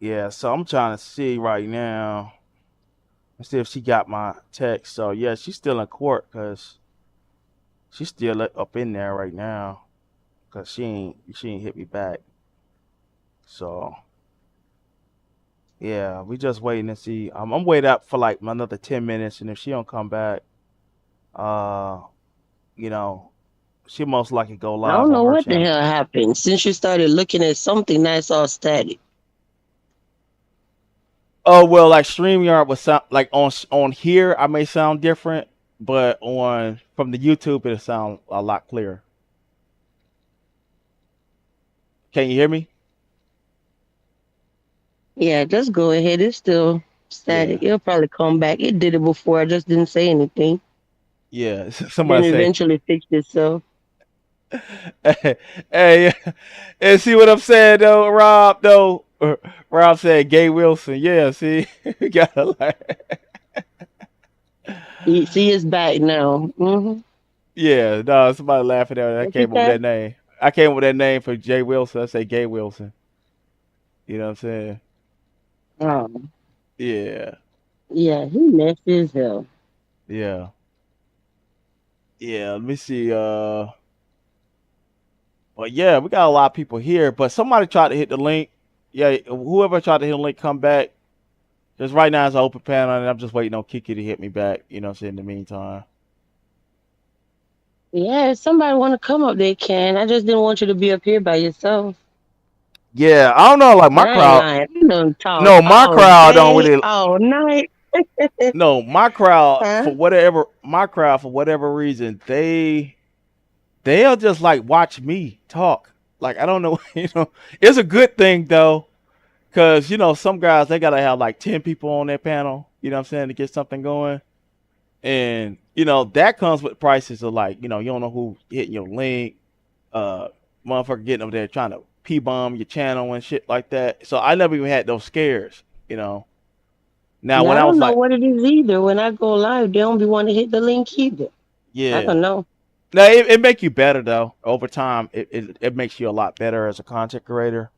yeah. So I'm trying to see right now. Let's see if she got my text. So yeah, she's still in court because she's still up in there right now because she ain't hit me back. So yeah, we just waiting to see. I'm waiting up for like another 10 minutes, and if she don't come back, uh, you know, she most likely go I live don't on know her what the channel. hell happened. Since you started looking at something that's all static. Oh well, like Streamyard was sound like on here, I may sound different, but on from the YouTube it'll sound a lot clearer. Can you hear me? Yeah, just go ahead. It's still Yeah, static. It'll probably come back. It did it before. I just didn't say anything. yeah. Then Somebody say, eventually fixed itself. hey, hey, and see what I'm saying though, Rob? Though, Rob said, "Gay Wilson." Yeah, see, you gotta like, See, it's back now. yeah. No, somebody laughing at me. I What you came up with say? that name. I came up with that name for Jay Wilson. I say Gay Wilson. You know what I'm saying? Oh, Yeah, yeah, he messy as hell. yeah, yeah. Let me see. But yeah, we got a lot of people here. But somebody tried to hit the link. Yeah, whoever tried to hit the link, come back. Just right now it's an open panel, and I'm just waiting on Kiki to hit me back. You know what I'm saying? In the meantime. Yeah, if somebody want to come up, they can. I just didn't want you to be up here by yourself. Yeah, I don't know. Like But my I ain't crowd. lying. I done talk No, my all crowd don't day, really. all night. No, my crowd Huh? for whatever. My crowd for whatever reason they'll just like watch me talk. Like I don't know. It's a good thing though, because some guys they gotta have like 10 people on their panel. You know what I'm saying to get something going. And that comes with prices of like you don't know who hitting your link, uh, motherfucker getting over there trying to p bomb your channel and shit like that. So I never even had those scares. Now Yeah, when I I was don't know like, what it is either. When I go live, they don't be wanting to hit the link either. I yeah, don't know. now it make you better though over time. It makes you a lot better as a content creator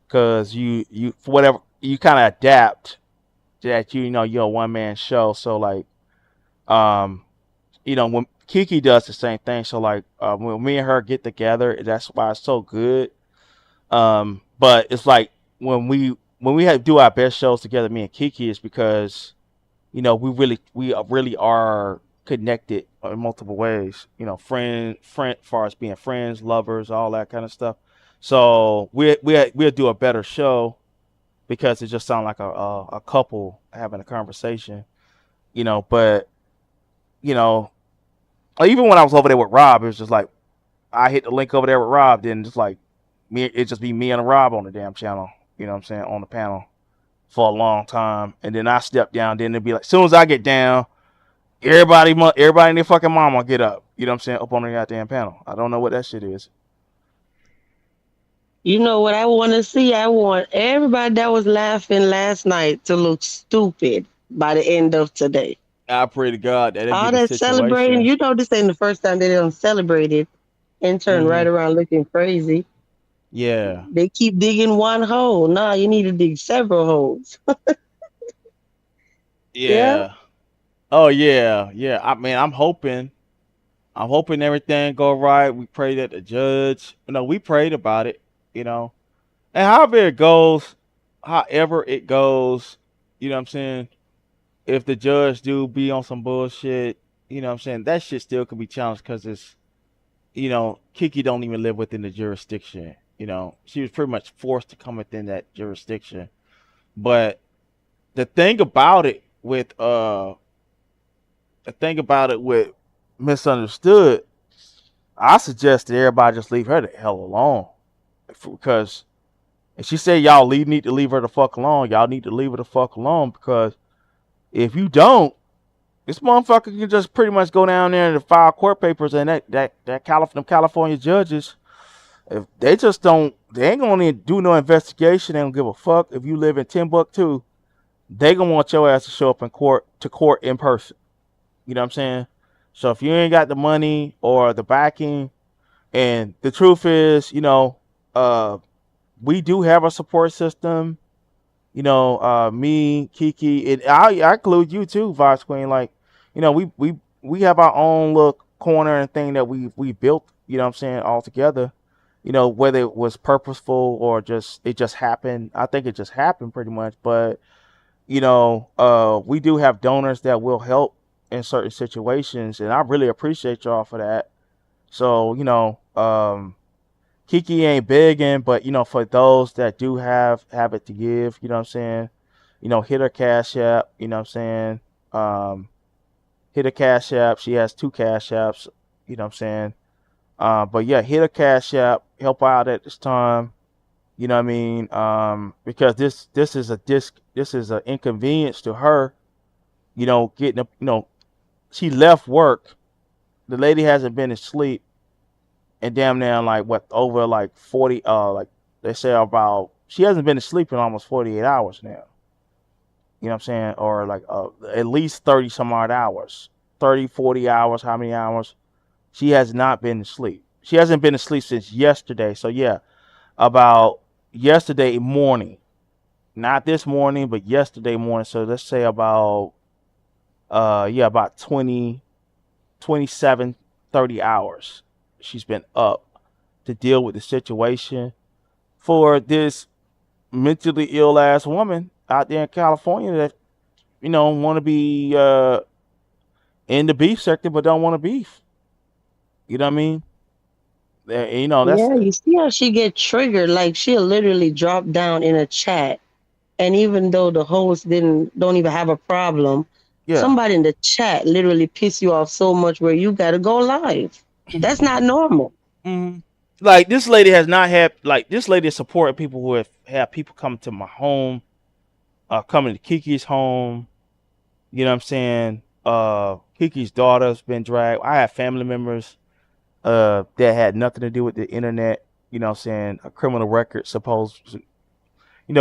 because you for whatever you kind of adapt that you're a one man show. So like um when Kiki does the same thing. So like when me and her get together, that's why it's so good. But it's like when we have do our best shows together, me and Kiki, is because we really are connected in multiple ways. Far as being friends, lovers, all that kind of stuff. So we'll do a better show because it just sounded like a couple having a conversation, But you know, even when I was over there with Rob, it was just like I hit the link over there with Rob, then just like me, it just be me and Rob on the damn channel. You know what I'm saying, on the panel for a long time, and then I step down. Then it'd be like, as soon as I get down, everybody and their fucking mama get up. You know what I'm saying, up on the goddamn panel. I don't know what that shit is. You know what I want to see? I want everybody that was laughing last night to look stupid by the end of today. I pray to God that they All get the that celebrating, situation. you know, this ain't the first time they done celebrated and turn Hmm. right around looking crazy. Yeah. They keep digging one hole. Nah, you need to dig several holes. Yeah. Yeah. Oh yeah. Yeah. I mean, I'm hoping everything go right. We pray that the judge, we prayed about it, you know. And however it goes, you know what I'm saying? If the judge do be on some bullshit, you know what I'm saying? That shit still could be challenged because Kiki don't even live within the jurisdiction. She was pretty much forced to come within that jurisdiction. But the thing about it with the thing about it with misunderstood, I suggest that everybody just leave her the hell alone. Because if she said need to leave her the fuck alone, y'all need to leave her the fuck alone, because if you don't, this motherfucker can just pretty much go down there and file court papers, and them California judges, if they just don't, they ain't gonna do no investigation. They don't give a fuck if you live in Timbuktu. They gonna want your ass to show up in court in person. You know what I'm saying? So if you ain't got the money or the backing, and the truth is, uh, we do have a support system. Me, Kiki, and I include you too, Vice Queen. Like, we have our own little corner and thing that we built. You know what I'm saying, all together. Whether it was purposeful or just it just happened. I think it just happened pretty much. But we do have donors that will help in certain situations, and I really appreciate y'all for that. So Kiki ain't begging, but for those that do have it to give, you know what I'm saying, hit her cash app, you know what I'm saying, um, hit her cash app. She has two cash apps, you know what I'm saying. But yeah, hit her cash app, help her out at this time, you know what I mean, because this is an inconvenience to her, getting up, she left work. The lady hasn't been asleep and damn near like what over like 40 like they say about she hasn't been asleep in almost 48 hours now. You know what I'm saying? Or like at least 30 some odd hours. 30, 40 hours, how many hours? She has not been asleep. She hasn't been asleep since yesterday. So yeah, about yesterday morning. Not this morning, but yesterday morning. So let's say about about 20, 27, 30 hours she's been up to deal with the situation for this mentally ill ass woman out there in California that want to be in the beef sector but don't want to beef. You know what I mean? That's Yeah, you see how she get triggered? Like she'll literally drop down in a chat, and even though the host don't even have a problem, yeah. somebody in the chat literally piss you off so much where you gotta go live. That's not normal. Hmm. Like this lady has not had like this lady has supported people who have had people come to my home, coming to Kiki's home. You know what I'm saying? Kiki's daughter's been dragged. I have family members that had nothing to do with the internet. You know what I'm saying? A criminal record, supposed,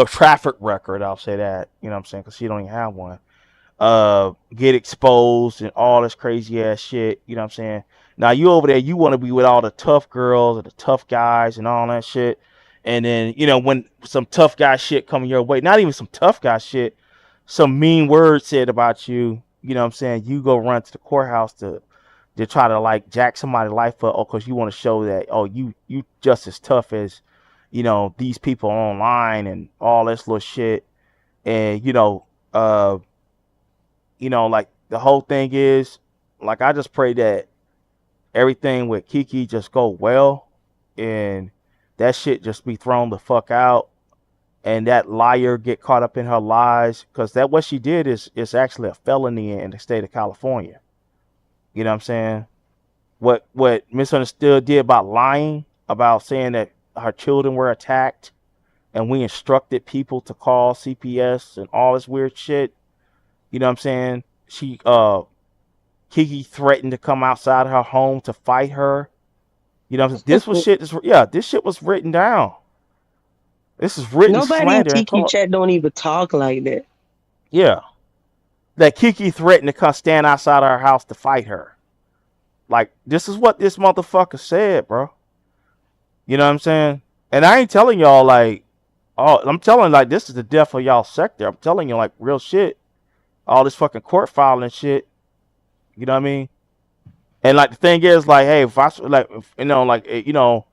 traffic record. I'll say that. You know what I'm saying? Because she don't even have one. Get exposed and all this crazy ass shit. You know what I'm saying? Now you over there, you want to be with all the tough girls and the tough guys and all that shit. And then when some tough guy shit coming your way, not even some tough guy shit, some mean words said about you. You know what I'm saying? You go run to the courthouse to try to like jack somebody's life up, or because you want to show that you just as tough as these people online and all this little shit. And like the whole thing is, like, I just pray that everything with Kiki just go well, and that shit just be thrown the fuck out, and that liar get caught up in her lies, because that what she did is actually a felony in the state of California. You know what I'm saying? What Misunderstood did about lying, about saying that her children were attacked, and we instructed people to call CPS and all this weird shit. You know what I'm saying? She Kiki threatened to come outside her home to fight her. You know, this was shit. This shit was written down. This is written Nobody in slander and Kiki talk. chat don't even talk like that. Yeah, that Kiki threatened to come stand outside her house to fight her. Like, this is what this motherfucker said, bro. You know what I'm saying? And I ain't telling y'all like, oh, I'm telling like this is the death of y'all sector. I'm telling you like real shit. All this fucking court filing shit. You know what I mean? And like the thing is, like, hey, if I like, if, you know, like, you know,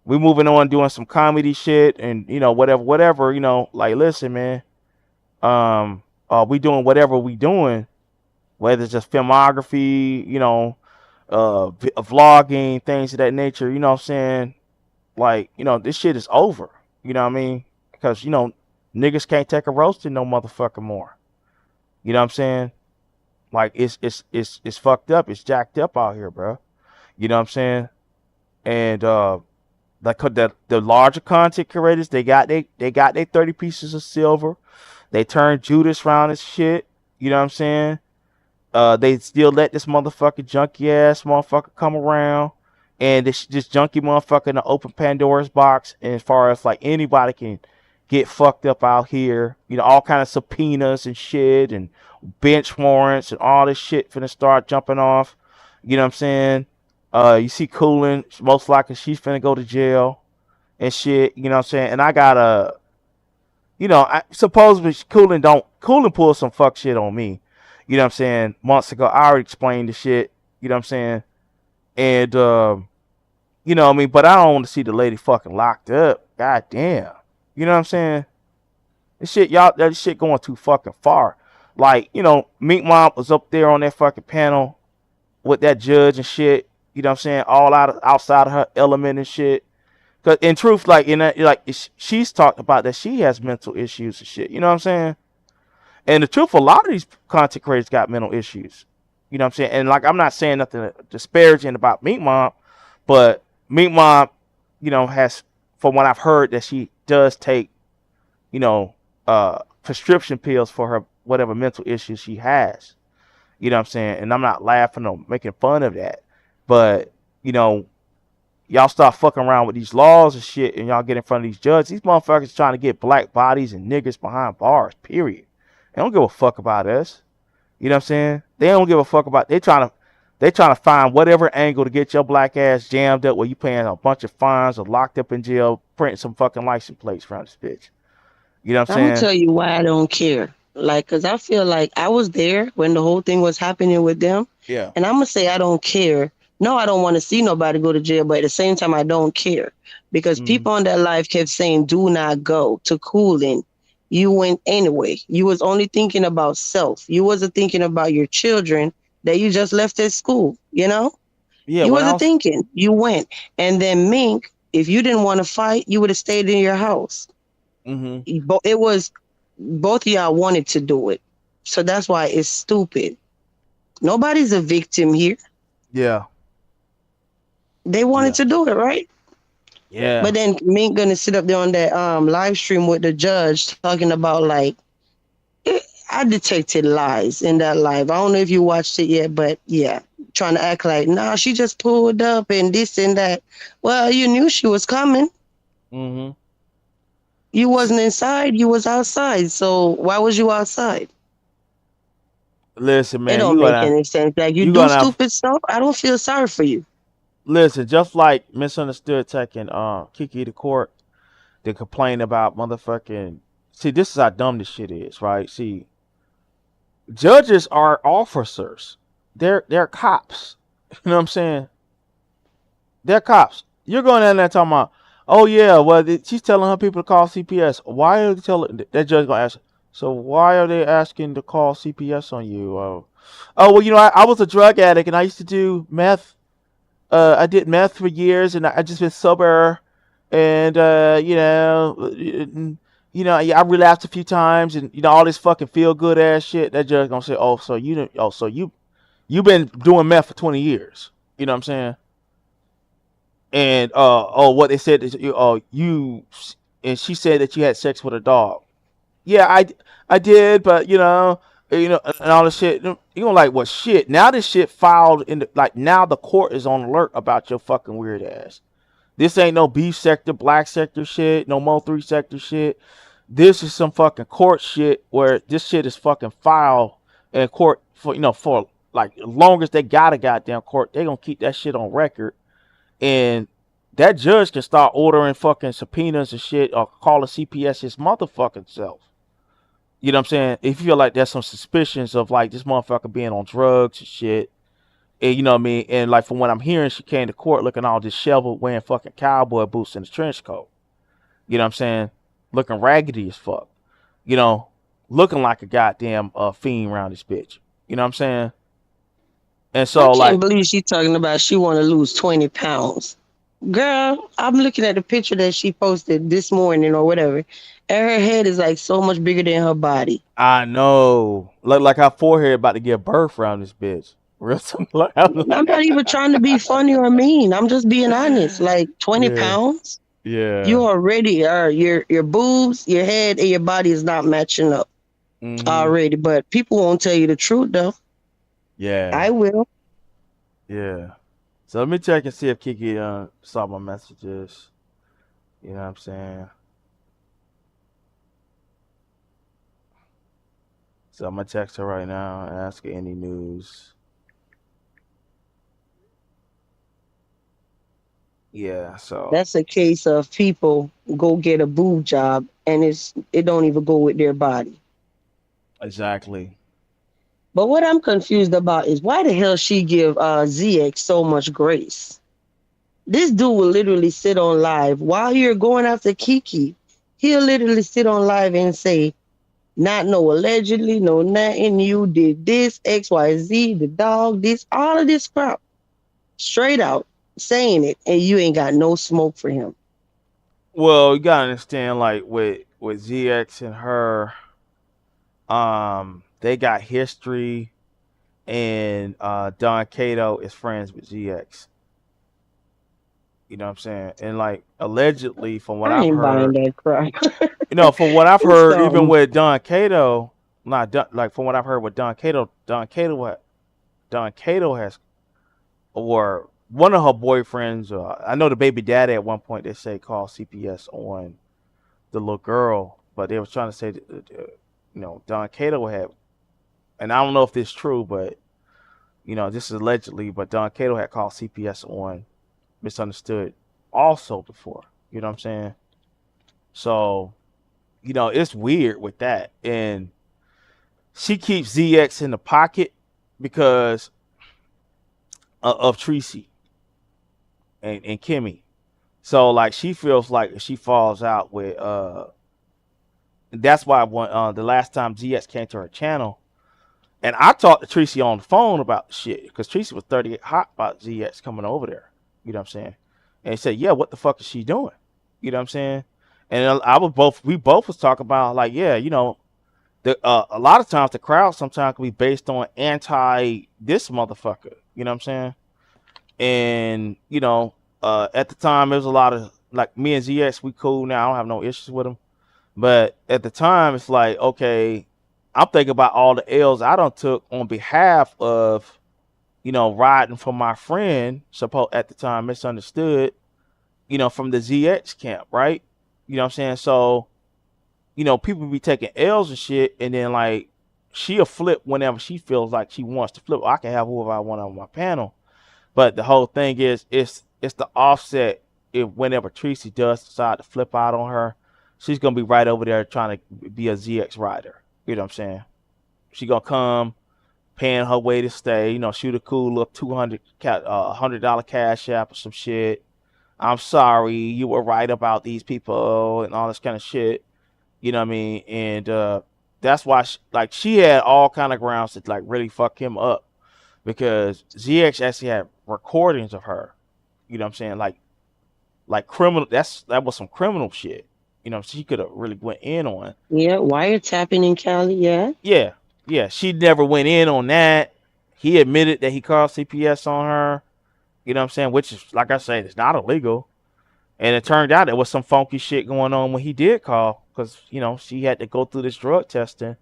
we moving on doing some comedy shit and you know whatever, you know, like, listen, man, we doing whatever we doing, whether it's just filmography, you know, vlogging, things of that nature. You know what I'm saying? Like, you know, this shit is over. You know what I mean? Because you know, niggas can't take a roasting no motherfucker more. You know what I'm saying? Like, it's fucked up. It's jacked up out here, bro. You know what I'm saying? And like the larger content creators, they got their 30 pieces of silver. They turned Judas around and shit. You know what I'm saying? They still let this motherfucking junky ass motherfucker come around, and this junky motherfucker in the open Pandora's box. And as far as like anybody can get fucked up out here, you know, all kind of subpoenas and shit, and bench warrants and all this shit finna start jumping off. You know what I'm saying? You see Coolin, most likely she's finna go to jail and shit. You know what I'm saying? And I got a, you know, I supposedly Coolin pull some fuck shit on me. You know what I'm saying? Months ago, I already explained the shit. You know what I'm saying? And you know what I mean? But I don't want to see the lady fucking locked up. God damn. You know what I'm saying? That shit going too fucking far. Like, you know, Meat Mom was up there on that fucking panel with that judge and shit. You know what I'm saying? All outside of her element and shit. Cause in truth, like she's talked about that she has mental issues and shit. You know what I'm saying? And the truth, a lot of these content creators got mental issues. You know what I'm saying? And like, I'm not saying nothing disparaging about Meat Mom, but Meat Mom, you know, has, from what I've heard, that she does take, you know, prescription pills for her whatever mental issues she has. You know what I'm saying? And I'm not laughing or making fun of that, but you know, y'all start fucking around with these laws and shit, and y'all get in front of these judges. These motherfuckers trying to get black bodies and niggas behind bars. Period. They don't give a fuck about us. You know what I'm saying? They don't give a fuck about. They trying to find whatever angle to get your black ass jammed up, where you paying a bunch of fines or locked up in jail, printing some fucking license plates around this bitch. You know what I'm I'm gonna saying? tell you why I don't care. Like, cause I feel like I was there when the whole thing was happening with them, Yeah. and I'm gonna say I don't care. No, I don't want to see nobody go to jail, but at the same time, I don't care because Mm-hmm. people on that live kept saying, "Do not go to cooling." You went anyway. You was only thinking about self. You wasn't thinking about your children that you just left at school. You know, Yeah. you When I wasn't was. thinking. You went, and then Mink. If you didn't want to fight, you would have stayed in your house. Mm-hmm. It was both of y'all wanted to do it. So that's why it's stupid. Nobody's a victim here. Yeah. They wanted Yeah. to do it, right? Yeah. But then Mink gonna sit up there on that live stream with the judge talking about like I detected lies in that live. I don't know if you watched it yet, but yeah, trying to act like nah, she just pulled up and this and that. Well, you knew she was coming. Mm-hmm. You wasn't inside, you was outside. So why was you outside? Listen, It man. don't make any sense. Like you You do gonna stupid stuff. I don't feel sorry for you. listen. Just like Misunderstood taking Kiki to court to complain about motherfucking. See, this is how dumb this shit is, right? See, judges are officers. They're cops. You know what I'm saying? They're cops. You're going in there talking about, oh yeah, well she's telling her people to call CPS. Why are they telling that judge gonna ask? So why are they asking to call CPS on you? Oh well, you know, I was a drug addict and I used to do meth. I did meth for years and I just been sober, and you know, Yeah, I relapsed a few times, and all this fucking feel good ass shit. That judge gonna say, oh, so you didn't, oh, so you been doing meth for 20 years. You know what I'm saying? And oh, what they said is, oh, and she said that you had sex with a dog. Yeah, I did, but and all this shit. Like, what shit? Now this shit filed in like, now the court is on alert about your fucking weird ass. This ain't no beef sector, black sector shit, no Mo 3 sector shit. This is some fucking court shit where this shit is fucking filed in court for like, as long as they got a goddamn court, they gonna keep that shit on record. And that judge can start ordering fucking subpoenas and shit, or call a CPS his motherfucking self. You know what I'm saying? If you feel like there's some suspicions of like this motherfucker being on drugs and shit, and you know what I mean? And like, from what I'm hearing, she came to court looking all disheveled, wearing fucking cowboy boots and a trench coat. You know what I'm saying? Looking raggedy as fuck. You know, looking like a goddamn fiend around this bitch. You know what I'm saying? And I so can't like, believe she talking about she want to lose 20 pounds. Girl, I'm looking at the picture that she posted this morning or whatever, and her head is like so much bigger than her body. I know, look like her forehead about to give birth around this bitch. Real like, I'm I'm not even trying to be funny or mean. I'm just being honest. Like 20 yeah, pounds, you yeah, already are. Your boobs, your head, and your body is not matching up mm-hmm, already. But people won't tell you the truth though. I yeah, will. yeah. So let me check and see if Kiki saw my messages. You know what I'm saying? So I'm gonna text her right now and ask her any news. Yeah, so That's a case of people go get a boob job and it don't even go with their body. exactly. But what I'm confused about is why the hell she give ZX so much grace. This dude will literally sit on live while you're going after Kiki. He'll literally sit on live and say, not no allegedly, no nothing, you did this, XYZ, the dog, this, all of this crap. Straight out saying it, and you ain't got no smoke for him. Well, you gotta understand, like, with ZX and her, they got history, and Don Cato is friends with ZX. You know what I'm saying? And like, allegedly, from what I I've ain't buying heard, that crap. from what I've It's heard, even something. with Don Cato, not Don, like, from what I've heard with Don Cato has, or one of her boyfriends. I know the baby daddy at one point, they say, called CPS on the little girl, but they was trying to say that, Don Cato had, and I don't know if this is true, but this is allegedly, but Don Cato had called CPS on Misunderstood also before. You know what I'm saying? So, it's weird with that. And she keeps ZX in the pocket because of Tracy and Kimmy. So like, she feels like if she falls out with that's why when the last time ZX came to her channel, and I talked to Tracy on the phone about the shit, because Tracy was 38 hot about ZX coming over there. You know what I'm saying? And he said, yeah, what the fuck is she doing? You know what I'm saying? And we both was talking about, like, yeah, a lot of times the crowd sometimes can be based on anti this motherfucker. You know what I'm saying? And at the time, there was a lot of, like, me and ZX, we cool now. I don't have no issues with him. But at the time, it's like, okay, I'm thinking about all the L's I done took on behalf of, riding for my friend, suppose at the time Misunderstood, from the ZX camp, right? You know what I'm saying? So, people be taking L's and shit, and then like, she'll flip whenever she feels like she wants to flip. I can have whoever I want on my panel. But the whole thing is, it's the offset. If whenever Tracy does decide to flip out on her, she's gonna be right over there trying to be a ZX rider. You know what I'm saying? She gonna come, paying her way to stay. Shoot a cool little $100 cash app or some shit. I'm sorry, you were right about these people and all this kind of shit. You know what I mean? And that's why, she had all kind of grounds to like really fuck him up, because ZX actually had recordings of her. You know what I'm saying? Like criminal. That was some criminal shit. She could have really went in on. Yeah, wiretapping in Cali. Yeah. Yeah, yeah, she never went in on that. He admitted that he called CPS on her. Which is, like I said, it's not illegal. And it turned out there was some funky shit going on when he did call, because she had to go through this drug testing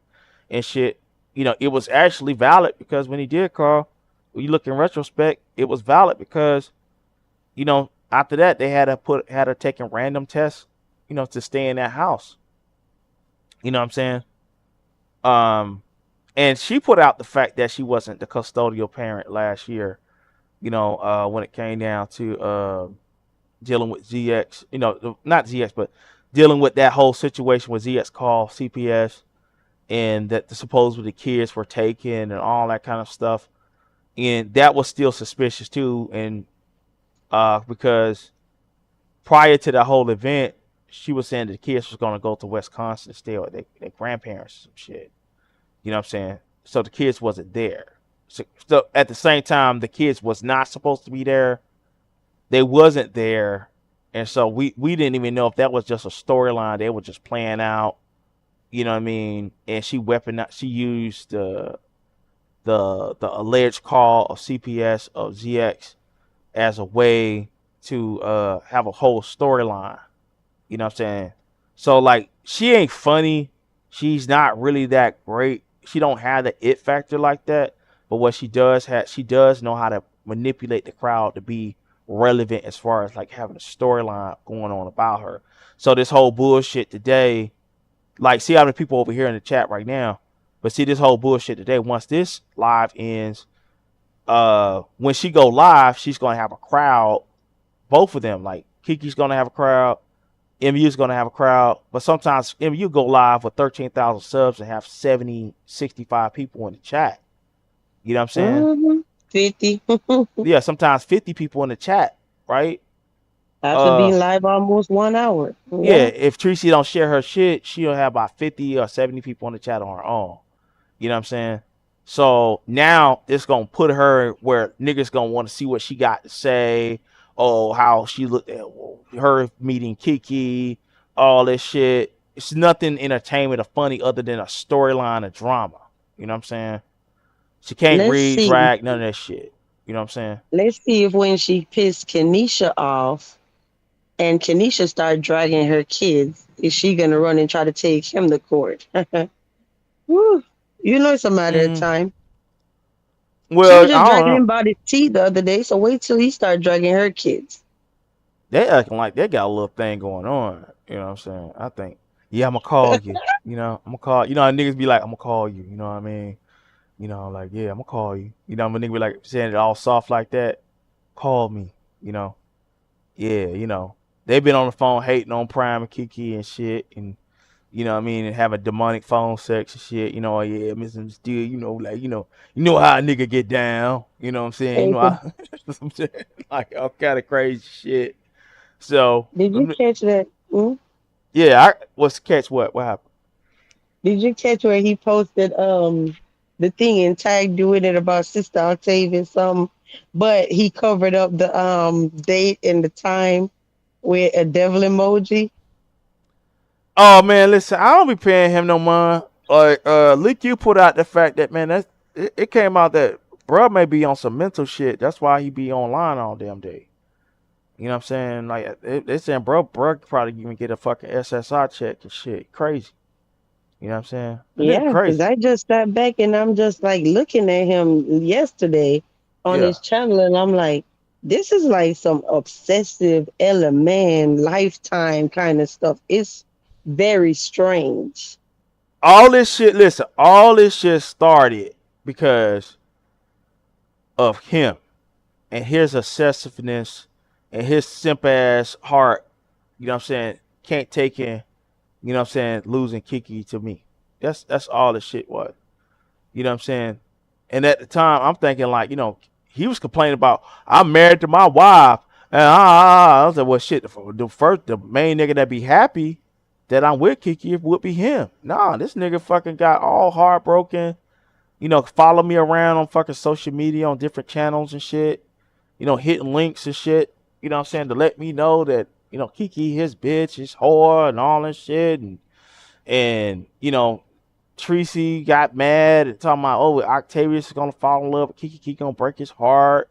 and shit. It was actually valid, because when he did call, when you look in retrospect, it was valid because after that they had her taking random tests, to stay in that house. You know what I'm saying? Um, and she put out the fact that she wasn't the custodial parent last year. When it came down to dealing with ZX, not ZX, but dealing with that whole situation with ZX call CPS, and that supposedly the kids were taken and all that kind of stuff. And that was still suspicious too. And because prior to the whole event, she was saying that the kids was going to go to Wisconsin to stay with their grandparents or some shit. You know what I'm saying? So the kids wasn't there. So at the same time, the kids was not supposed to be there. They wasn't there. And so we didn't even know if that was just a storyline they were just playing out. You know what I mean? And she used the alleged call of CPS of ZX as a way to have a whole storyline. You know what I'm saying? So like, she ain't funny. She's not really that great. She don't have the it factor like that. But what she does know how to manipulate the crowd to be relevant, as far as like having a storyline going on about her. So this whole bullshit today, like, see how many people over here in the chat right now. But see, this whole bullshit today, once this live ends, when she go live, she's gonna have a crowd. Both of them, like Kiki's gonna have a crowd, MU's gonna have a crowd. But sometimes MU go live with 13,000 subs and have 70, 65 people in the chat. You know what I'm saying? 50. Yeah, sometimes 50 people in the chat, right? After Uh, being live almost 1 hour. yeah, Yeah. if Tracy don't share her shit, she'll have about 50 or 70 people in the chat on her own. You know what I'm saying? So now it's gonna put her where niggas gonna want to see what she got to say. Oh, how she looked at her meeting Kiki, all this shit. It's nothing entertainment or funny other than a storyline of drama. You know what I'm saying? She can't Let's read, see. drag, none of that shit. You know what I'm saying? Let's see if when she pissed Kenisha off and Kenisha started dragging her kids, is she gonna run and try to take him to court? Woo. You know it's a matter of Mm, time. She was well, just I don't dragging know. him by the teeth the other day, so wait till he start dragging her kids. They acting like they got a little thing going on. You know what I'm saying? I think, yeah, I'm gonna call you. I'm gonna call. How niggas be like, I'm gonna call you. You know what I mean? Like, yeah, I'm gonna call you. When nigga be like saying it all soft like that, call me. You know, yeah, they've been on the phone hating on Prime and Kiki and shit, and what I mean, and having demonic phone sex and shit. Oh yeah, misunderstood. Like how a nigga get down. You know what I'm saying? Hey, so I'm saying, like, all kind of crazy shit. So did you catch that? yeah, what's catch what? What happened? Did you catch where he posted the thing and tagged doing it about Sister Octavius but he covered up the date and the time with a devil emoji? Oh man, listen, I don't be paying him no mind. Like Leak, you put out the fact that, man, it came out that bruh may be on some mental shit. That's why he be online all damn day. You know what I'm saying? Like, they saying bruh probably even get a fucking SSI check and shit. Crazy. You know what I'm saying? That nigga Yeah, because crazy. I just sat back and I'm just like looking at him yesterday on Yeah. his channel and I'm like, this is like some obsessive element lifetime kind of stuff. It's very strange. All this shit, listen, all this shit started because of him and his obsessiveness and his simp ass heart. You know what I'm saying? Can't take in, losing Kiki to me. That's all the shit was. You know what I'm saying? And at the time, I'm thinking like, he was complaining about, I'm married to my wife. And I was like, well, shit, the main nigga that be happy that I'm with Kiki would be him. Nah, this nigga fucking got all heartbroken. Follow me around on fucking social media on different channels and shit. Hitting links and shit. You know what I'm saying? To let me know that Kiki, his bitch, his whore, and all this shit, and Tracy got mad and talking about, oh, Octavius is gonna fall in love with Kiki, Kiki gonna break his heart,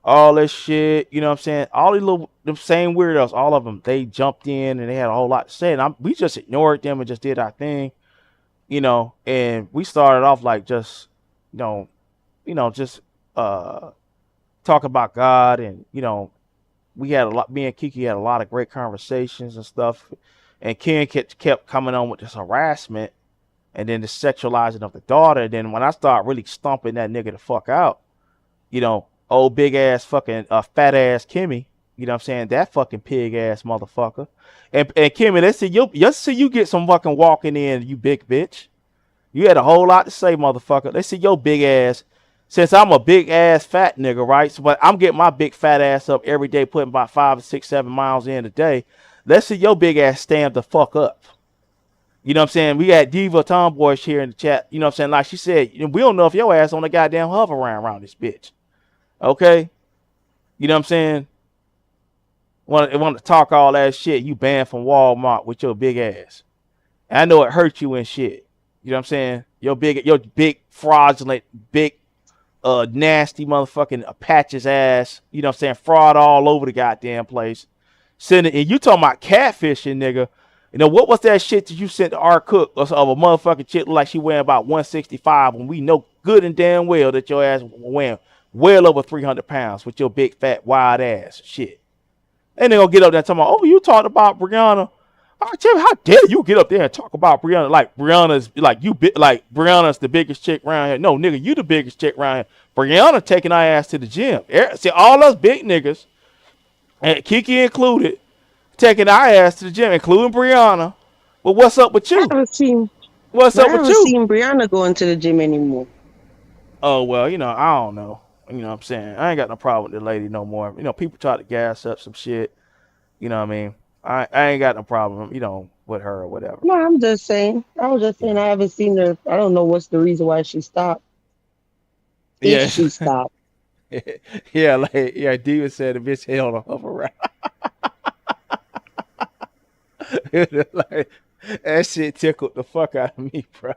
all this shit. You know what I'm saying? All these little the same weirdos, all of them, they jumped in and they had a whole lot to say, and we just ignored them and just did our thing, and we started off like just, you know, just uh talk about God, and we had a lot. Me and Kiki had a lot of great conversations and stuff, and Ken kept coming on with this harassment and then the sexualizing of the daughter. And then when I start really stomping that nigga the fuck out, old big ass fucking fat ass Kimmy, you know what I'm saying? That fucking pig ass motherfucker. And Kimmy, let's see you get some fucking walking in, you big bitch. You had a whole lot to say, motherfucker. Let's see your big ass. Since I'm a big ass fat nigga, right? So, but I'm getting my big fat ass up every day, putting about 5, 6, 7 miles in a day. Let's see your big ass stand the fuck up. You know what I'm saying? We got Diva Tomboyish here in the chat. You know what I'm saying? Like she said, we don't know if your ass on the goddamn hover around this bitch. Okay? You know what I'm saying? Want to talk all that shit. You banned from Walmart with your big ass. And I know it hurt you and shit. You know what I'm saying? Your big fraudulent, big nasty motherfucking Apache's ass. You know what I'm saying? Fraud all over the goddamn place. Sending, and you talking about catfishing, nigga. What was that shit that you sent to our cook of a motherfucking chick like she weighing about 165 when we know good and damn well that your ass weighing well over 300 pounds with your big fat wild ass shit. And they gonna get up there and talk about, oh, you talked about Brianna. I tell you, how dare you get up there and talk about Brianna like Brianna's like Brianna's the biggest chick around here. No, nigga, you the biggest chick around here. Brianna taking our ass to the gym. See, all us big niggas, and Kiki included, taking our ass to the gym, including Brianna. But what's up with I you? haven't seen, What's but I up with haven't you? seen Brianna going to the gym anymore. Oh, well, I don't know. You know what I'm saying? I ain't got no problem with the lady no more. People try to gas up some shit. You know what I mean? I ain't got no problem, with her or whatever. No, I'm just saying. I was just saying Yeah. I haven't seen her. I don't know what's the reason why she stopped. If Yes. she stopped. Yeah, yeah, Diva said the bitch held on hover around. Like, that shit tickled the fuck out of me, bro.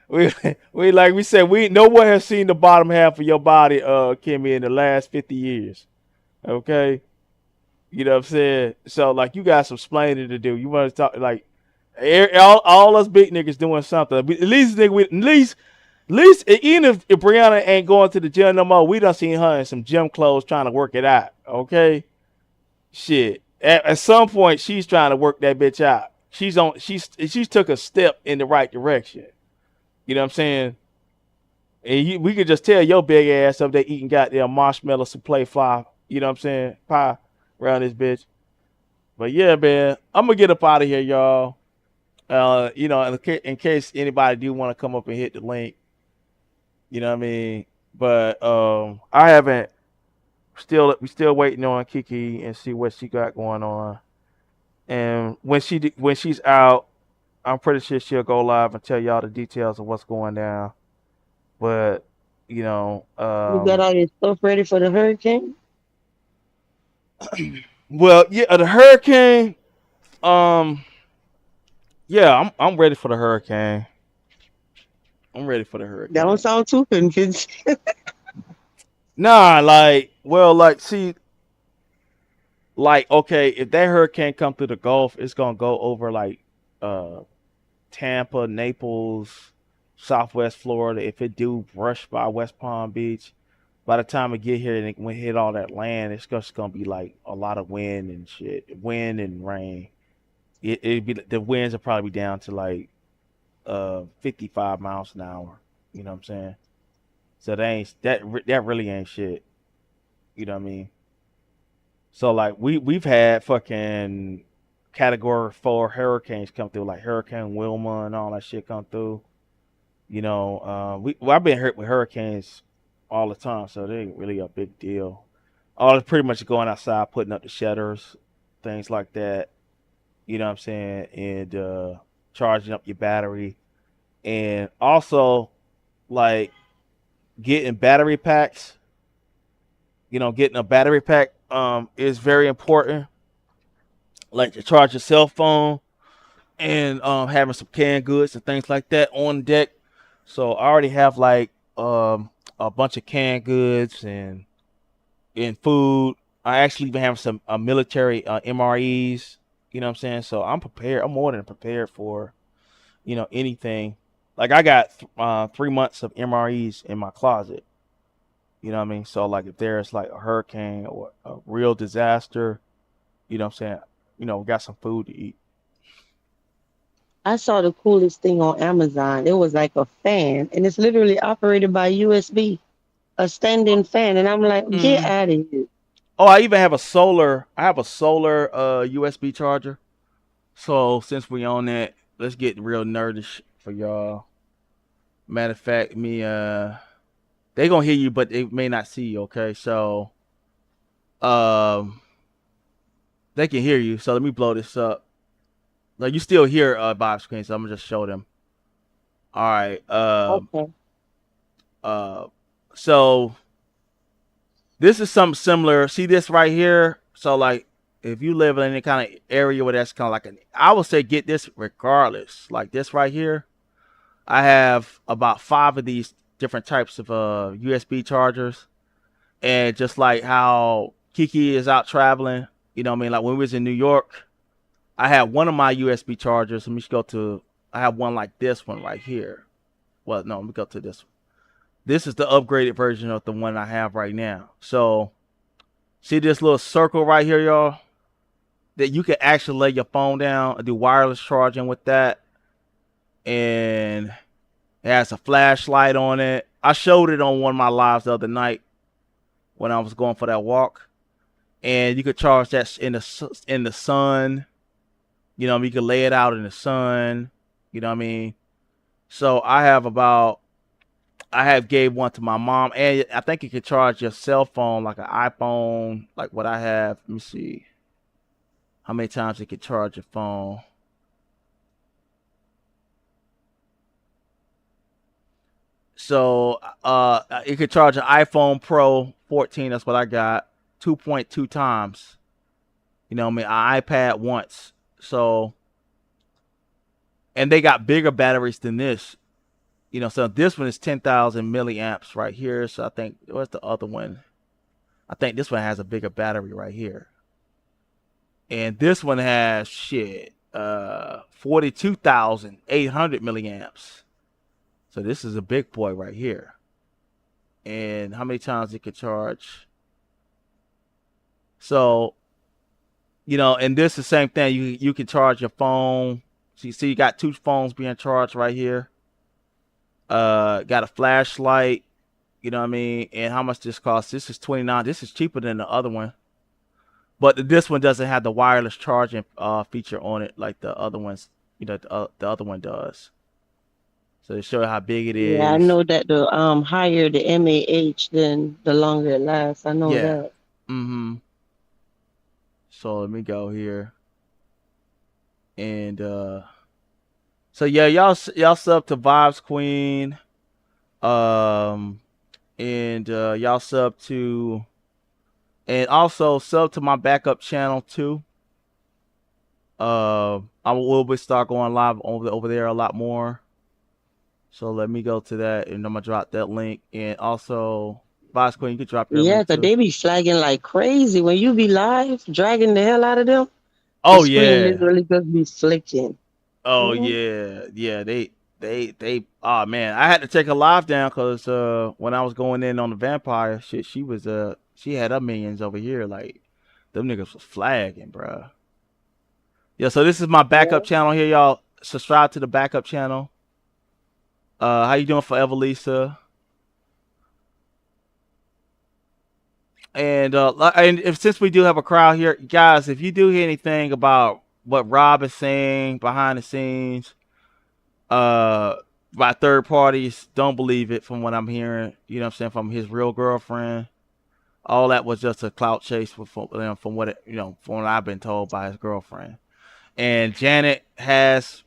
we like we said, no one has seen the bottom half of your body, Kimmy, in the last 50 years. Okay? You know what I'm saying? So like you got some explaining to do. You want to talk like all us big niggas doing something. At least even if Brianna ain't going to the gym no more, we done seen her in some gym clothes trying to work it out. Okay? Shit. At some point she's trying to work that bitch out. She's took a step in the right direction. You know what I'm saying? And we could just tell your big ass up there eating goddamn marshmallow souffle fly. You know what I'm saying? Pie around this bitch. But yeah, man, I'm gonna get up out of here, y'all. In case anybody do want to come up and hit the link, you know what I mean. But I haven't. We still waiting on Kiki and see what she got going on. And when she's out, I'm pretty sure she'll go live and tell y'all the details of what's going down. But You got all your stuff ready for the hurricane? well, yeah, the hurricane. Um, yeah, I'm ready for the hurricane. I'm ready for the That don't hurricane. sound too convincing. Nah, see, okay, if that hurricane come through the Gulf, it's gonna go over like uh Tampa, Naples, Southwest Florida. If it do brush by West Palm Beach, by the time it get here and it when hit all that land, it's just gonna be like a lot of wind and shit, wind and rain. It'd be the winds will probably be down to like 55 miles an hour. You know what I'm saying? So that really ain't shit. You know what I mean? So like we've had fucking category 4 hurricanes come through, like Hurricane Wilma and all that shit come through. I've been hurt with hurricanes all the time, so they ain't really a big deal. All it's pretty much going outside, putting up the shutters, things like that. You know what I'm saying? And charging up your battery. And also like getting battery packs. Getting a battery pack is very important. Like to charge your cell phone and having some canned goods and things like that on deck. So I already have like a bunch of canned goods and food. I actually even have some military MREs. You know what I'm saying? So I'm prepared. I'm more than prepared for anything. Like I got 3 months of MREs in my closet. You know what I mean? So like if there's like a hurricane or a real disaster, you know what I'm saying? We got some food to eat. I saw the coolest thing on Amazon. It was like a fan, and it's literally operated by USB, a standing fan. And I'm like, get Mm. out of here. Oh, I even have a solar. I have a solar USB charger. So since we on that, let's get real nerdish for y'all. Matter of fact, they gonna hear you, but they may not see you. Okay, so um, they can hear you. So let me blow this up. Like you still hear Bob's screen, so I'm gonna just show them. All right. Okay. Uh, so this is something similar. See this right here? So like if you live in any kind of area where that's kind of like I would say get this regardless. Like this right here, I have about 5 of these different types of USB chargers, and just like how Kiki is out traveling, you know what I mean? Like when we was in New York, I had one of my USB chargers. Let me just go to. I have one like this one right here. Well, no, let me go to this one. This is the upgraded version of the one I have right now. So see this little circle right here, y'all? That you can actually lay your phone down and do wireless charging with that. And it has a flashlight on it. I showed it on one of my lives the other night when I was going for that walk. And you could charge that in the sun. You could lay it out in the sun. You know what I mean? So I have gave one to my mom, and I think you could charge your cell phone like an iPhone, like what I have. Let me see how many times it could charge your phone. So it could charge an iPhone Pro 14. That's what I got. 2.2 times. You know what I mean? An iPad once. So and they got bigger batteries than this. So this one is 10,000 milliamps right here. So I think what's the other one? I think this one has a bigger battery right here. And this one has 42,800 milliamps. So this is a big boy right here. And how many times it could charge? So, and this is the same thing. You can charge your phone. So you see you got two phones being charged right here. Got a flashlight, you know what I mean? And how much this costs? This is 29. This is cheaper than the other one. But this one doesn't have the wireless charging feature on it like the other ones, the other one does. So to show you how big it Yeah, I is. know that the higher the MAH, then the longer it lasts. I know Yeah. that. Mm-hmm. So let me go here. And so yeah, y'all sub to Vibes Queen. Um and y'all sub to and also sub to my backup channel too. I will be start going live over there a lot more. So let me go to that, and I'm gonna drop that link. And also, Boss Queen, you can drop your Yeah, link 'cause too. they be flagging like crazy when you be live, dragging the hell out of them. The Oh screen yeah, literally just be flicking. oh Mhm. yeah, yeah. They. Oh man, I had to take a live down because when I was going in on the vampire shit, she had her minions over here like them niggas was flagging, bruh. Yeah, so this is my backup Yeah. channel here, y'all. Subscribe to the backup channel. How you doing, Forever Lisa? And if since we do have a crowd here, guys, if you do hear anything about what Rob is saying behind the scenes, uh, by third parties, don't believe it from what I'm hearing. You know what I'm saying from his real girlfriend. All that was just a clout chase from what from what I've been told by his girlfriend. And Janet has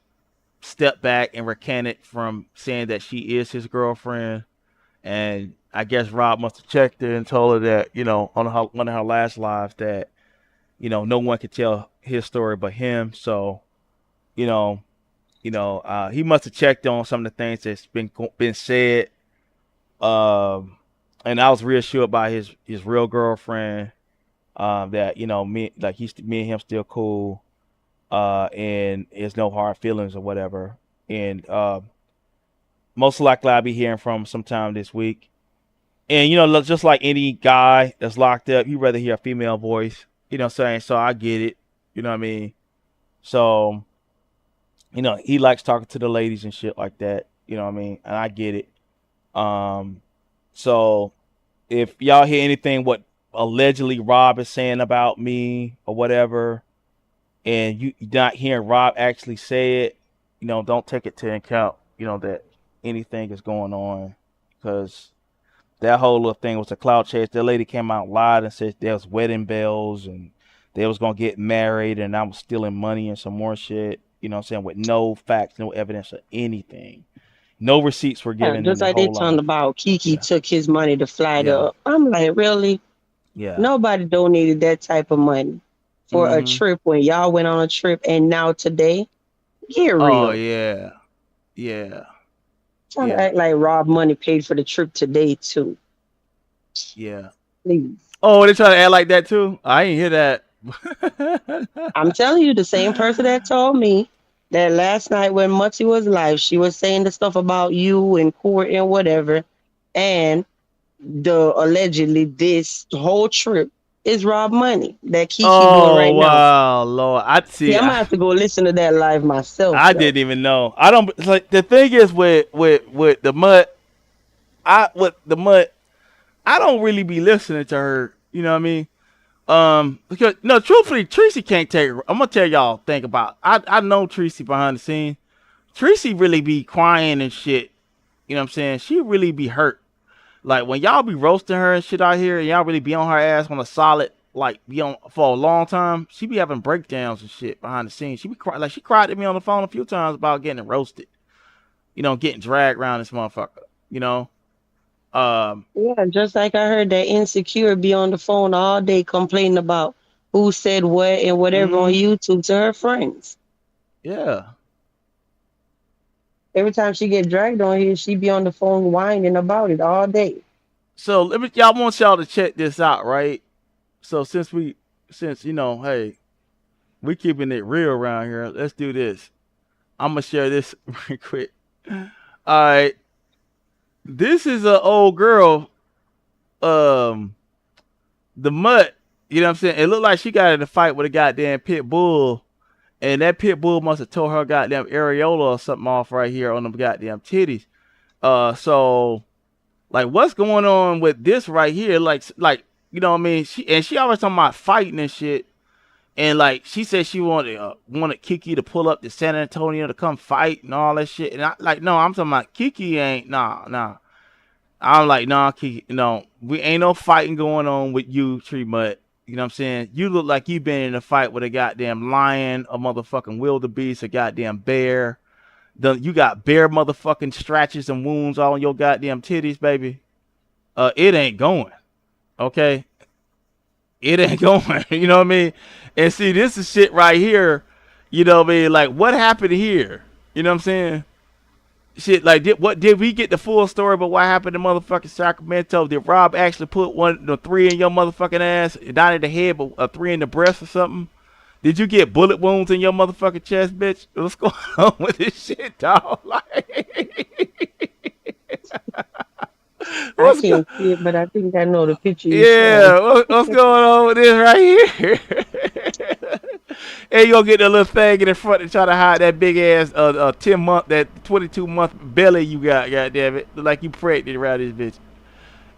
stepped back and recanted from saying that she is his girlfriend. And I guess Rob must have checked her and told her that, on one of her last lives that, no one could tell his story but him. So, you know, he must have checked on some of the things that's been said. And I was reassured by his real girlfriend, that, me and him still cool, and there's no hard feelings or whatever. And most likely I'll be hearing from him sometime this week. And just like any guy that's locked up, you rather hear a female voice. You know what I'm saying? So I get it. You know what I mean? So, he likes talking to the ladies and shit like that. You know what I mean? And I get it. Um, so if y'all hear anything what allegedly Rob is saying about me or whatever, and you not hearing Rob actually say it, don't take it to account, that anything is going on, because that whole little thing was a cloud chase. That lady came out and lied and said there was wedding bells and they was gonna get married and I was stealing money and some more shit. You know what I'm saying? With no facts, no evidence of anything. No receipts were Yeah, given in just the like they whole talking line. about Kiki Yeah. took his money to fly Yeah. to. I'm like, really? Yeah. Nobody donated that type of money for a Mm-hmm. trip when y'all went on a trip, and now today, get Oh real. yeah. Yeah. Trying to Yeah. act like Rob Money paid for the trip today too. Yeah. Please. Oh, they trying to act like that too? I ain't hear that. I'm telling you, the same person that told me that last night when Mutty was live, she was saying the stuff about you in court and whatever. And the allegedly this whole trip is Rob Money that Kiki doing Oh right now. wow, Lord. I See, see. I'm gonna have to go listen to that live myself I though. didn't even know. I don't. It's like the thing is with the mud. With the mud. I don't really be listening to her. You know what I mean? Because no, truthfully, Tracy can't take. I'm gonna tell y'all. Think about. I know Tracy behind the scenes. Tracy really be crying and shit. You know what I'm saying? She really be hurt. Like when y'all be roasting her and shit out here, and y'all really be on her ass on a solid, like be on for a long time. She be having breakdowns and shit behind the scenes. She be cry, like she cried at me on the phone a few times about getting roasted. Getting dragged around this motherfucker. You know. Um. Yeah, just like I heard that Insecure be on the phone all day complaining about who said what and whatever on Mm-hmm. YouTube to her friends. Yeah. Every time she get dragged on here, she be on the phone whining about it all day. So let me. Y'all want y'all to check this out, right? So since hey, we keeping it real around here. Let's do this. I'm gonna share this real quick. All right. This is an old girl. Um, the mutt. You know what I'm saying? It looked like she got in a fight with a goddamn pit bull, and that pit bull must have tore her goddamn areola or something off right here on them goddamn titties. So like, what's going on with this right here? Like, you know what I mean? She always talking about fighting and shit. And like she said, she wanted Kiki to pull up to San Antonio to come fight and all that shit. And I like, no, I'm talking about Kiki ain't nah. I'm like, nah, Kiki, no, we ain't no fighting going on with you, Tree Mud. You know what I'm saying? You look like you been in a fight with a goddamn lion, a motherfucking wildebeest, a goddamn bear. You got bear motherfucking scratches and wounds all on your goddamn titties, baby. It ain't going. Okay, it ain't going. You know what I mean? And see, this is shit right here. You know what I mean? Like, what happened here? You know what I'm saying? Shit, like, did we get the full story about what happened in motherfucking Sacramento? Did Rob actually put the three in your motherfucking ass, not in the head, but a three in the breast or something? Did you get bullet wounds in your motherfucking chest, bitch? What's going on with this shit, dog? Like, I what's going? can't see it, but I think I know the picture you're showing. Yeah, what's going on with this right here? And you gonna get the little thing in the front to try to hide that big ass 10 month, that 22-month belly you got, goddamn it. Look like you pregnant around this bitch.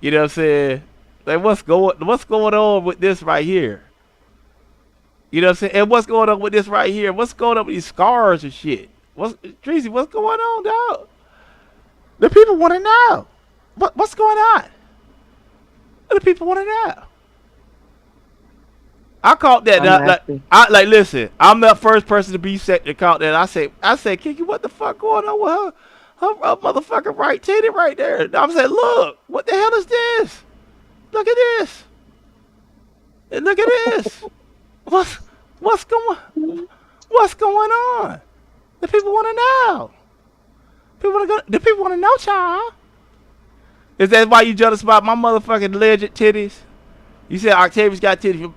You know what I'm saying? Like what's going on with this right here? You know what I'm saying? And what's going on with this right here? What's going on with these scars and shit? Tracy, what's going on, dog? The people wanna know. What's going on? The people wanna know. I caught that. I'm Like, asking. listen. I'm the first person to be set to caught that. I say, Kiki, what the fuck going on with her? her motherfucking right titty right there. I'm saying, look, what the hell is this? Look at this. And look at this. What's what's going what's going on? The people want to know. The people want to know, child. Is that why you jealous about my motherfucking legit titties? You said Octavius got titties.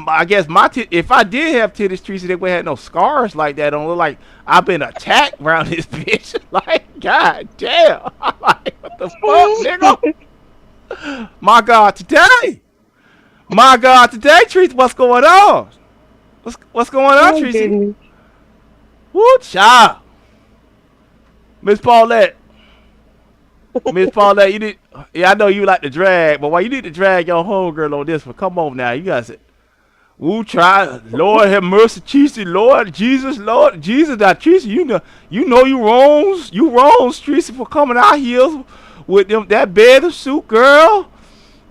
I guess if I did have titties, Tracy, they would have no scars like that. Don't look like I've been attacked around this bitch. Like, god damn. I'm like, what the fuck, nigga? My God, today. My God, today, Tracy, what's going on? What's going on, Oh Tracy? goodness. Woo, child. Miss Paulette. Miss Paulette, you need. Yeah, I know you like to drag, but why you need to drag your homegirl on this one? Come on now, you guys. Ooh, try. Lord have mercy, Tracy. Lord Jesus, Now, Tracy, you know you wrongs, Tracy, for coming out here with them that bathing suit, girl.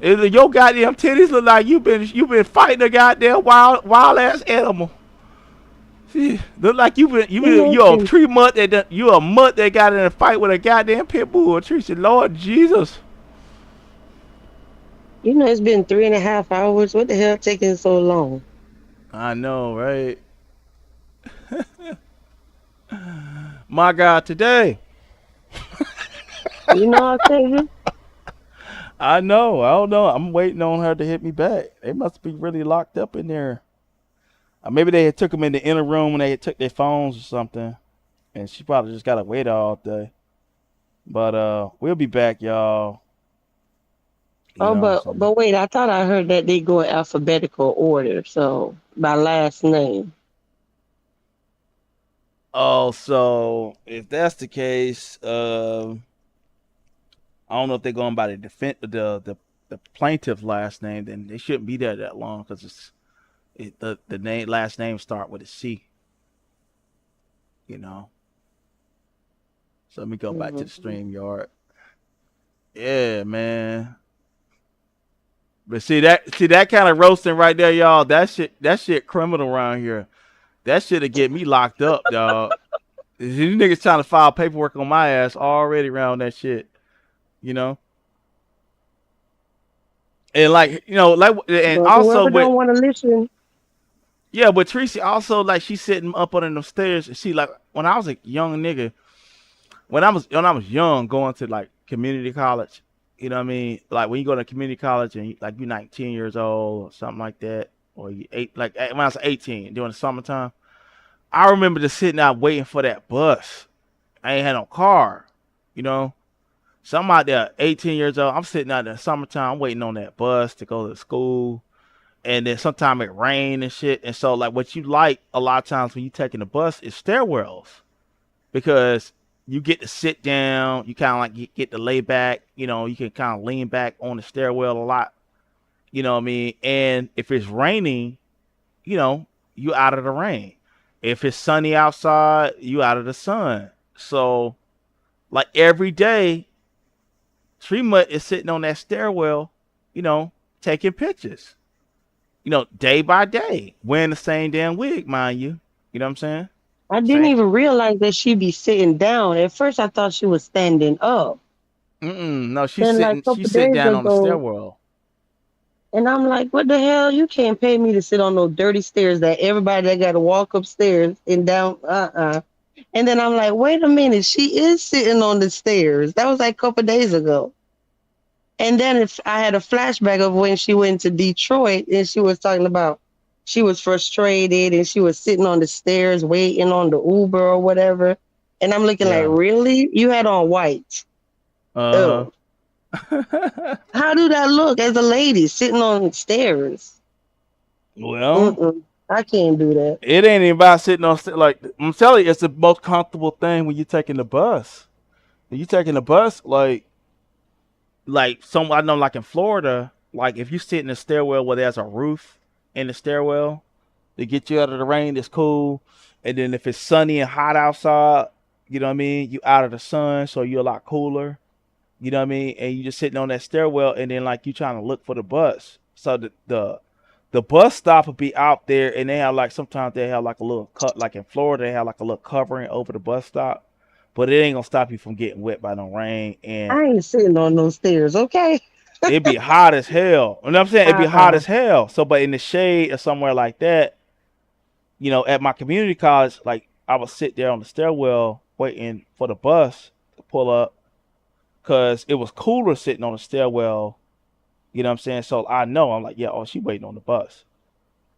And your goddamn titties look like you been fighting a goddamn wild ass animal. See, look like you're a tree mutt you a mutt that got in a fight with a goddamn pit bull. Tracy, Lord Jesus. You know, it's been 3.5 hours. What the hell taking so long? I know, right? My God, today. You know, Octavius? I know. I don't know. I'm waiting on her to hit me back. They must be really locked up in there. Maybe they had took them in the inner room when they had took their phones or something, and she probably just gotta wait all day. But we'll be back, y'all. You Oh, know, but wait, I thought I heard that they go in alphabetical order, so by last name. oh, so if that's the case, I don't know if they're going by the plaintiff's last name. Then they shouldn't be there that long because the last name start with a C. You know. So let me go back to the Mhm. stream yard. Yeah, man. But see that kind of roasting right there, y'all. That shit criminal around here. That shit'll get me locked up, dog. These niggas trying to file paperwork on my ass already around that shit. You know. And like and But also whoever with don't want to listen, yeah, but Tracy also like she's sitting up on the stairs. And she like when I was a young nigga, when I was young, going to like community college. You know what I mean? Like when you go to community college and like you're 19 years old or something like that, or you when I was 18 during the summertime. I remember just sitting out waiting for that bus. I ain't had no car, you know. So I'm out there, 18 years old. I'm sitting out there in the summertime, waiting on that bus to go to school. And then sometimes it rain and shit. And so like what you like a lot of times when you taking the bus is stairwells because you get to sit down, you kind of like get to lay back, you can kind of lean back on the stairwell a lot, you know what I mean? And if it's raining, you out of the rain. If it's sunny outside, you out of the sun. So like every day, Tree Mutt is sitting on that stairwell, taking pictures. Day by day, wearing the same damn wig, mind you. You know what I'm saying? I didn't Same. even realize that she be sitting down. At first, I thought she was standing up. No, she's Then, like sitting. a She's couple sitting days down on the ago, stairwell. and I'm like, what the hell? You can't pay me to sit on those dirty stairs that everybody that got to walk upstairs and down. And then I'm like, wait a minute, she is sitting on the stairs. That was like a couple days ago. And then if I had a flashback of when she went to Detroit and she was talking about she was frustrated and she was sitting on the stairs waiting on the Uber or whatever. And I'm looking like, Yeah. really? You had on white. Uh Oh, huh. how do that look as a lady sitting on the stairs? Well, Mm-mm, I can't do that. it ain't even about sitting on like I'm telling you, it's the most comfortable thing when you're taking the bus. When you taking the bus, like some I know, like in Florida, like if you sit in a stairwell where there's a roof in the stairwell to get you out of the rain, it's cool. And then if it's sunny and hot outside, you know what I mean, you out of the sun, so you're a lot cooler. You know what I mean? And you just sitting on that stairwell, and then like you trying to look for the bus. So the bus stop will be out there, and they have like sometimes they have like a little cut, like in Florida they have like a little covering over the bus stop. but it ain't gonna stop you from getting wet by no rain. And I ain't sitting on those stairs, okay? it'd be hot as hell. You know what I'm saying? It'd be hot Uh-uh. as hell. So, but in the shade or somewhere like that, at my community college, like I would sit there on the stairwell waiting for the bus to pull up because it was cooler sitting on the stairwell. You know what I'm saying? So I know I'm like, yeah, oh, she waiting on the bus.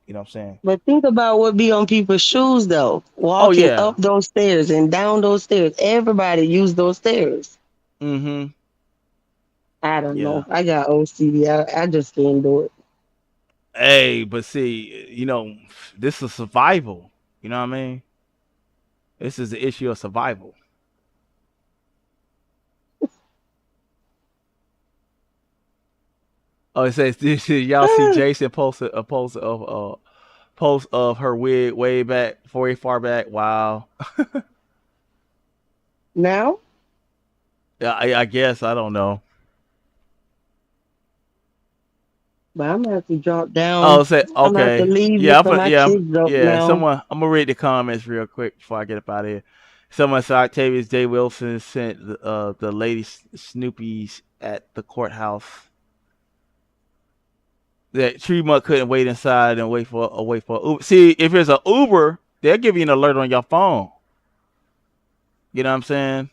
You know what I'm saying? But think about what be on people's shoes though. Oh Walking yeah. up those stairs and down those stairs. Everybody use those stairs. Mm-hmm. I don't Yeah. know. I got OCD. I just can't do it. Hey, but see, this is survival. You know what I mean? This is the issue of survival. Oh, it says y'all see Jason posted a post of her wig way back, way far back. Wow. Now, Yeah, I guess I don't know. but I'm gonna have to drop down. Oh, say I'm gonna have to okay. leave Yeah, because my kids up yeah. now. I'm gonna read the comments real quick before I get up out of here. Someone said Octavius J. Wilson sent the lady Snoopies at the courthouse. That Tremont couldn't wait inside and wait for Uber. See, if it's an Uber, they'll give you an alert on your phone. You know what I'm saying?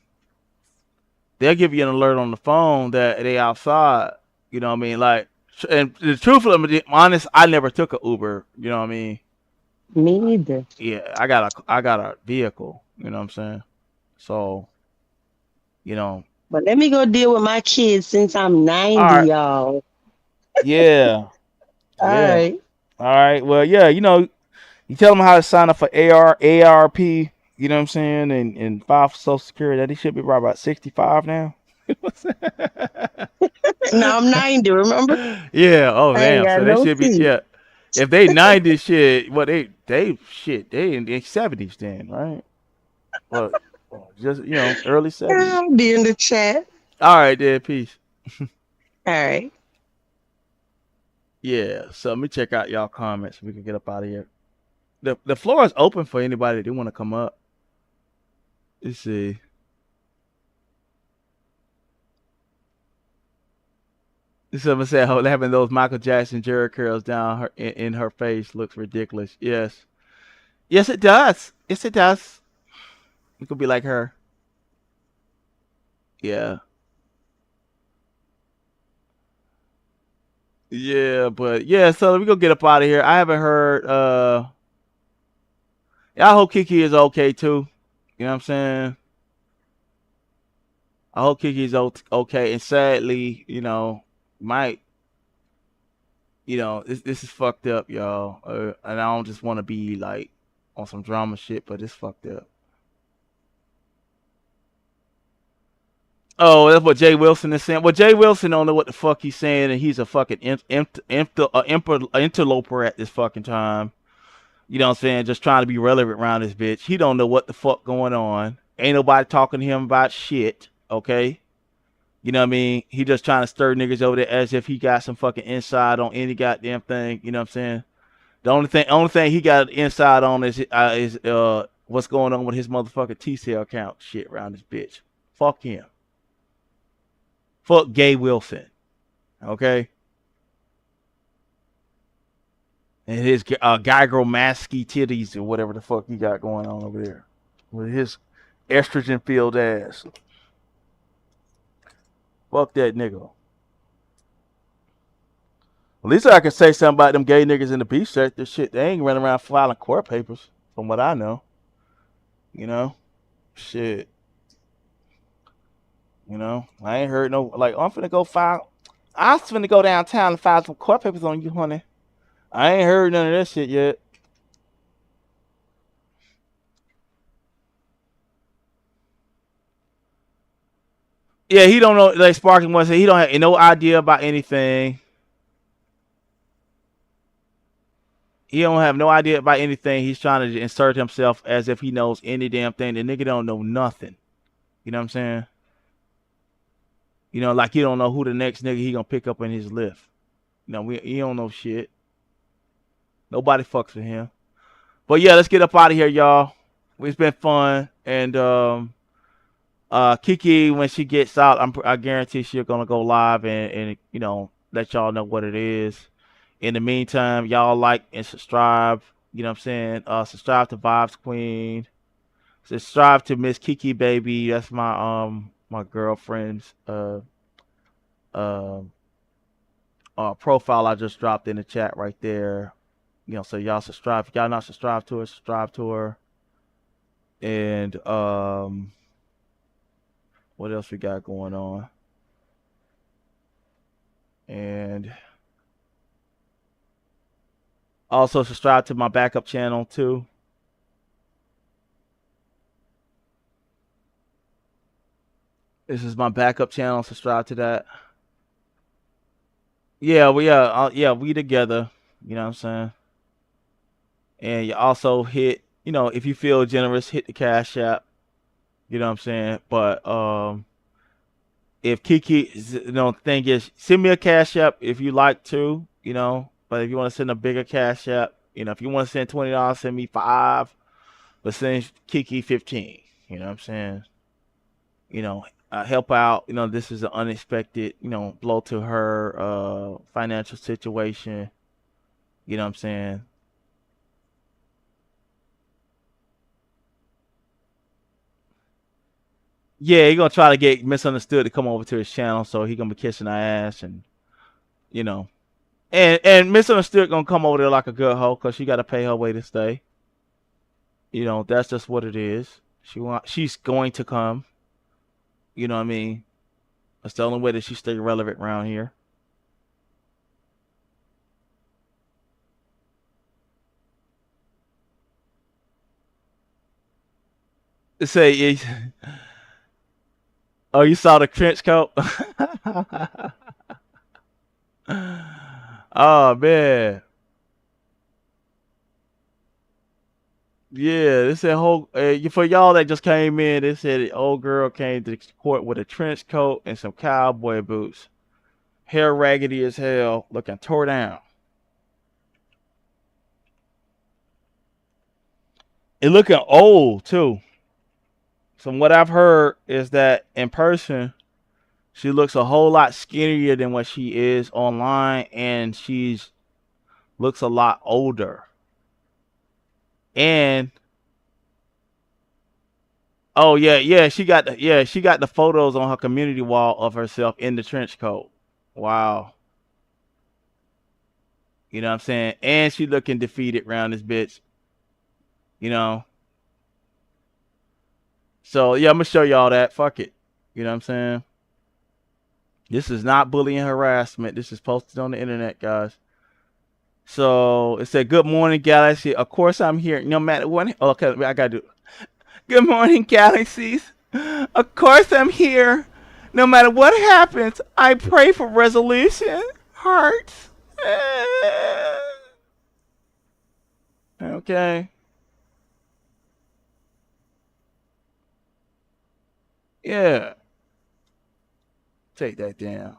They'll give you an alert on the phone that they outside. You know what I mean? Like, and the truth of it, honest, I never took a Uber. You know what I mean? Me either. Yeah, I got a vehicle. You know what I'm saying? So, you know, But let me go deal with my kids since I'm all 90, right, y'all. yeah, All yeah, right. all right. Well, yeah, you tell them how to sign up for ARP. You know what I'm saying? And file for Social Security. That should be right about 65 now. Now I'm 90, remember? Yeah. Oh I ain't damn. got So they no should be. teeth. Yeah. If they 90 shit, well they in their 70s then, right? Well, just early 70s. I'll be in the chat. All right, then. Peace. All right. Yeah. So let me check out y'all comments so we can get up out of here. The floor is open for anybody that want to come up. Let's see. Someone said, "Oh, having those Michael Jackson Jerry curls down in her face looks ridiculous." Yes, yes, it does. Yes, it does. You could be like her. Yeah, yeah, but yeah. So we gonna get up out of here. I haven't heard. Yeah, I hope Kiki is okay too. You know what I'm saying? I hope Kiki's okay. And sadly, might this is fucked up, y'all. And I don't just want to be like on some drama shit, but it's fucked up. Oh, that's what Jay Wilson is saying. Well, Jay Wilson don't know what the fuck he's saying, and he's a fucking interloper at this fucking time. You know what I'm saying? Just trying to be relevant around this bitch. He don't know what the fuck going on. Ain't nobody talking to him about shit. Okay. You know what I mean? He just trying to stir niggas over there as if he got some fucking inside on any goddamn thing. You know what I'm saying? The only thing he got inside on is what's going on with his motherfucking T-cell account shit around this bitch. Fuck him. Fuck Gay Wilson. Okay? And his gyromasky titties or whatever the fuck he got going on over there. With his estrogen filled ass. Fuck that nigga. At least I can say something about them gay niggas in the beef sector. Shit, they ain't running around filing court papers, from what I know. You know? Shit. I ain't heard no, like, I'm finna go file. I'm finna go downtown and file some court papers on you, honey. I ain't heard none of that shit yet. Yeah, he don't know. Like Sparking one said, he don't have no idea about anything. He don't have no idea about anything. He's trying to insert himself as if he knows any damn thing. The nigga don't know nothing. You know what I'm saying? Like he don't know who the next nigga he gonna pick up in his lift. He don't know shit. Nobody fucks with him. But yeah, let's get up out of here, y'all. It's been fun, and Kiki, when she gets out, I guarantee she's gonna go live and let y'all know what it is. In the meantime, y'all like and subscribe. You know what I'm saying? Subscribe to Vibes Queen. Subscribe to Miss Kiki Baby. That's my girlfriend's uh, profile I just dropped in the chat right there. So y'all subscribe. If y'all not subscribed to her, subscribe to her. And what else we got going on? And also subscribe to my backup channel too. This is my backup channel. Subscribe to that. Yeah, we together. You know what I'm saying? And you also hit, if you feel generous, hit the Cash App. You know what I'm saying? But if Kiki, thing is, send me a Cash App if you like to. But if you want to send a bigger Cash App, if you want to send $20, send me 5. But send Kiki 15. You know what I'm saying? Help out. This is an unexpected, blow to her financial situation. You know what I'm saying? Yeah, he gonna try to get Misunderstood to come over to his channel, so he gonna be kissing her ass, and you know, and Misunderstood gonna come over there like a good hoe, cause she gotta pay her way to stay. That's just what it is. She's going to come. You know what I mean? That's the only way that she stay relevant around here. Say, oh, you saw the trench coat? Oh man, yeah. This said whole for y'all that just came in. They said the old girl came to court with a trench coat and some cowboy boots, hair raggedy as hell, looking tore down. It looking old too. From what I've heard is that in person she looks a whole lot skinnier than what she is online, and she's looks a lot older. And oh yeah, she got the photos on her community wall of herself in the trench coat. Wow. You know what I'm saying? And she looking defeated around this bitch. You know. So yeah, I'm gonna show y'all that. Fuck it. You know what I'm saying? This is not bullying harassment. This is posted on the internet, guys. So it said, "Good morning, Galaxy. Of course, I'm here. No matter what." Okay, I gotta do. Good morning, Galaxies. Of course, I'm here. No matter what happens, I pray for resolution. Hearts. Okay. Yeah. Take that down.